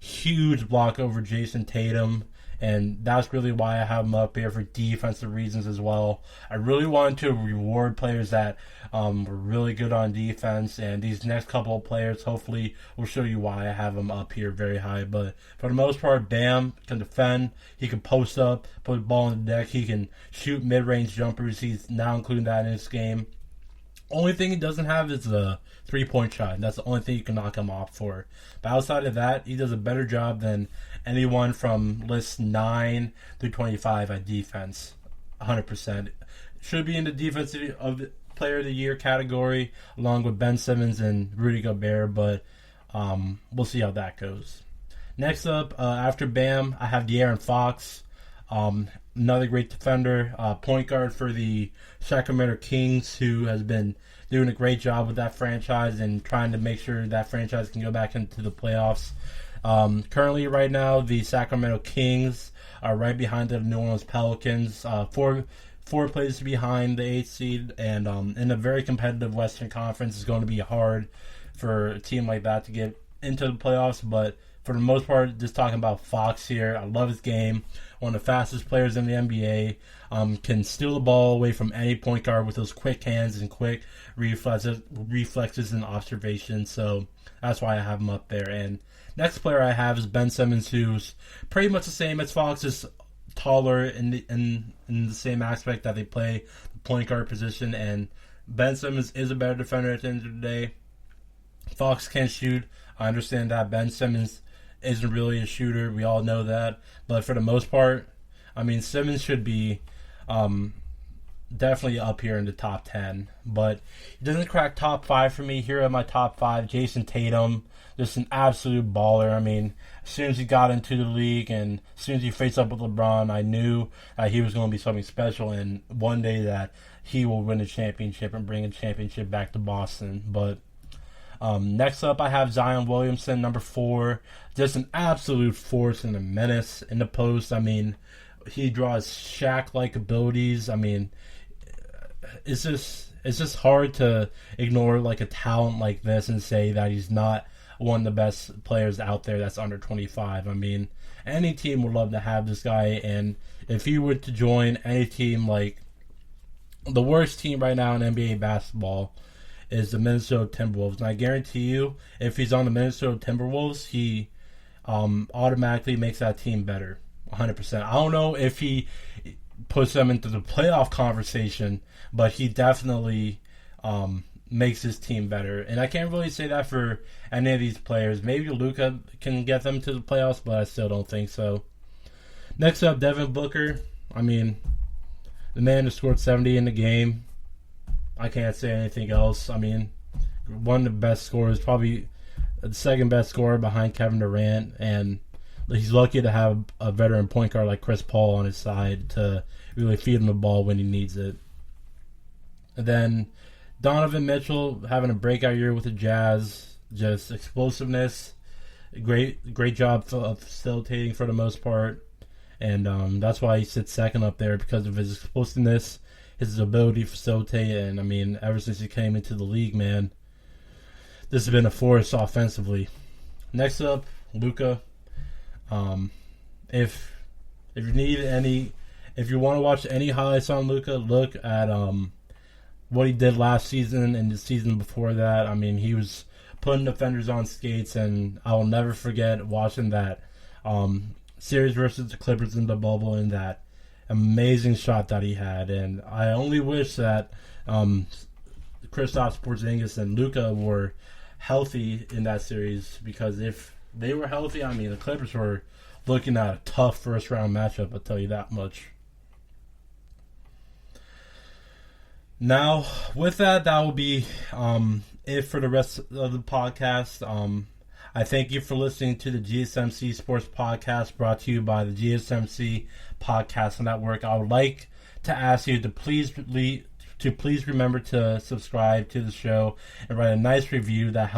huge block over Jason Tatum, and that's really why I have him up here for defensive reasons as well. I really wanted to reward players that were really good on defense, and these next couple of players hopefully will show you why I have him up here very high. But for the most part, Bam can defend, he can post up, put the ball on the deck, he can shoot mid-range jumpers. He's now including that in his game. Only thing he doesn't have is a three-point shot. That's the only thing you can knock him off for. But outside of that, he does a better job than anyone from list 9 through 25 at defense. 100%. Should be in the defensive player of the year category, along with Ben Simmons and Rudy Gobert, but we'll see how that goes. Next up, after Bam, I have De'Aaron Fox. Another great defender, point guard for the Sacramento Kings, who has been doing a great job with that franchise and trying to make sure that franchise can go back into the playoffs. Currently, right now, the Sacramento Kings are right behind the New Orleans Pelicans, 4 places behind the 8th seed, and in a very competitive Western Conference, it's going to be hard for a team like that to get into the playoffs. But for the most part, just talking about Fox here, I love his game. One of the fastest players in the NBA. Can steal the ball away from any point guard with those quick hands and quick reflexes and observations. So that's why I have him up there. And next player I have is Ben Simmons, who's pretty much the same as Fox, is taller in the same aspect that they play the point guard position. And Ben Simmons is a better defender at the end of the day. Fox can't shoot. I understand that. Ben Simmons isn't really a shooter. We all know that. But for the most part, I mean, Simmons should be definitely up here in the top 10. But he doesn't crack top 5 for me. Here are my top 5. Jason Tatum, just an absolute baller. I mean, as soon as he got into the league and as soon as he faced up with LeBron, I knew that he was going to be something special, and one day that he will win a championship and bring a championship back to Boston. But next up, I have Zion Williamson, number 4. Just an absolute force and a menace in the post. I mean, he draws Shaq-like abilities. I mean, it's just hard to ignore like a talent like this and say that he's not one of the best players out there that's under 25. I mean, any team would love to have this guy, and if he were to join any team, like the worst team right now in NBA basketball is the Minnesota Timberwolves. And I guarantee you, if he's on the Minnesota Timberwolves, he automatically makes that team better, 100%. I don't know if he puts them into the playoff conversation, but he definitely makes his team better. And I can't really say that for any of these players. Maybe Luka can get them to the playoffs, but I still don't think so. Next up, Devin Booker. I mean, the man has scored 70 in the game. I can't say anything else. I mean, one of the best scorers, probably the second best scorer behind Kevin Durant, and he's lucky to have a veteran point guard like Chris Paul on his side to really feed him the ball when he needs it. And then Donovan Mitchell having a breakout year with the Jazz, just explosiveness, great job of facilitating for the most part, and that's why he sits second up there, because of his explosiveness, his ability to facilitate. And I mean, ever since he came into the league, man, this has been a force offensively. Next up, Luka. If you want to watch any highlights on Luka, look at what he did last season and the season before that. I mean, he was putting defenders on skates, and I will never forget watching that series versus the Clippers in the bubble and that amazing shot that he had. And I only wish that Kristaps Porzingis and Luka were healthy in that series, because if they were healthy, I mean, the Clippers were looking at a tough first-round matchup, I'll tell you that much. Now, with that will be it for the rest of the podcast. I thank you for listening to the GSMC Sports Podcast, brought to you by the GSMC Podcast Network. I would like to ask you to please remember to subscribe to the show and write a nice review. That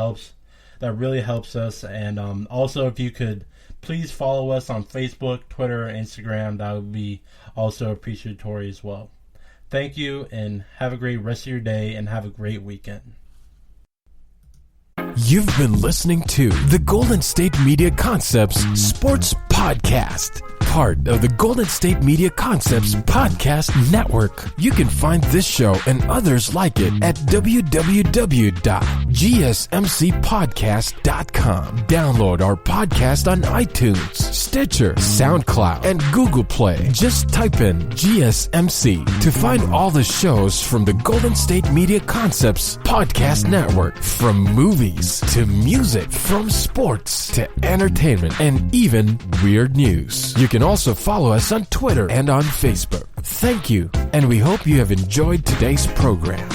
really helps us. And also, if you could please follow us on Facebook, Twitter, and Instagram, that would be also appreciatory as well. Thank you, and have a great rest of your day, and have a great weekend. You've been listening to the Golden State Media Concepts Sports Podcast, part of the Golden State Media Concepts Podcast Network. You can find this show and others like it at www.gsmcpodcast.com. Download our podcast on iTunes, Stitcher, SoundCloud, and Google Play. Just type in GSMC to find all the shows from the Golden State Media Concepts Podcast Network, from movies to music, from sports to entertainment, and even weird news. You can also follow us on Twitter and on Facebook. Thank you, and we hope you have enjoyed today's program.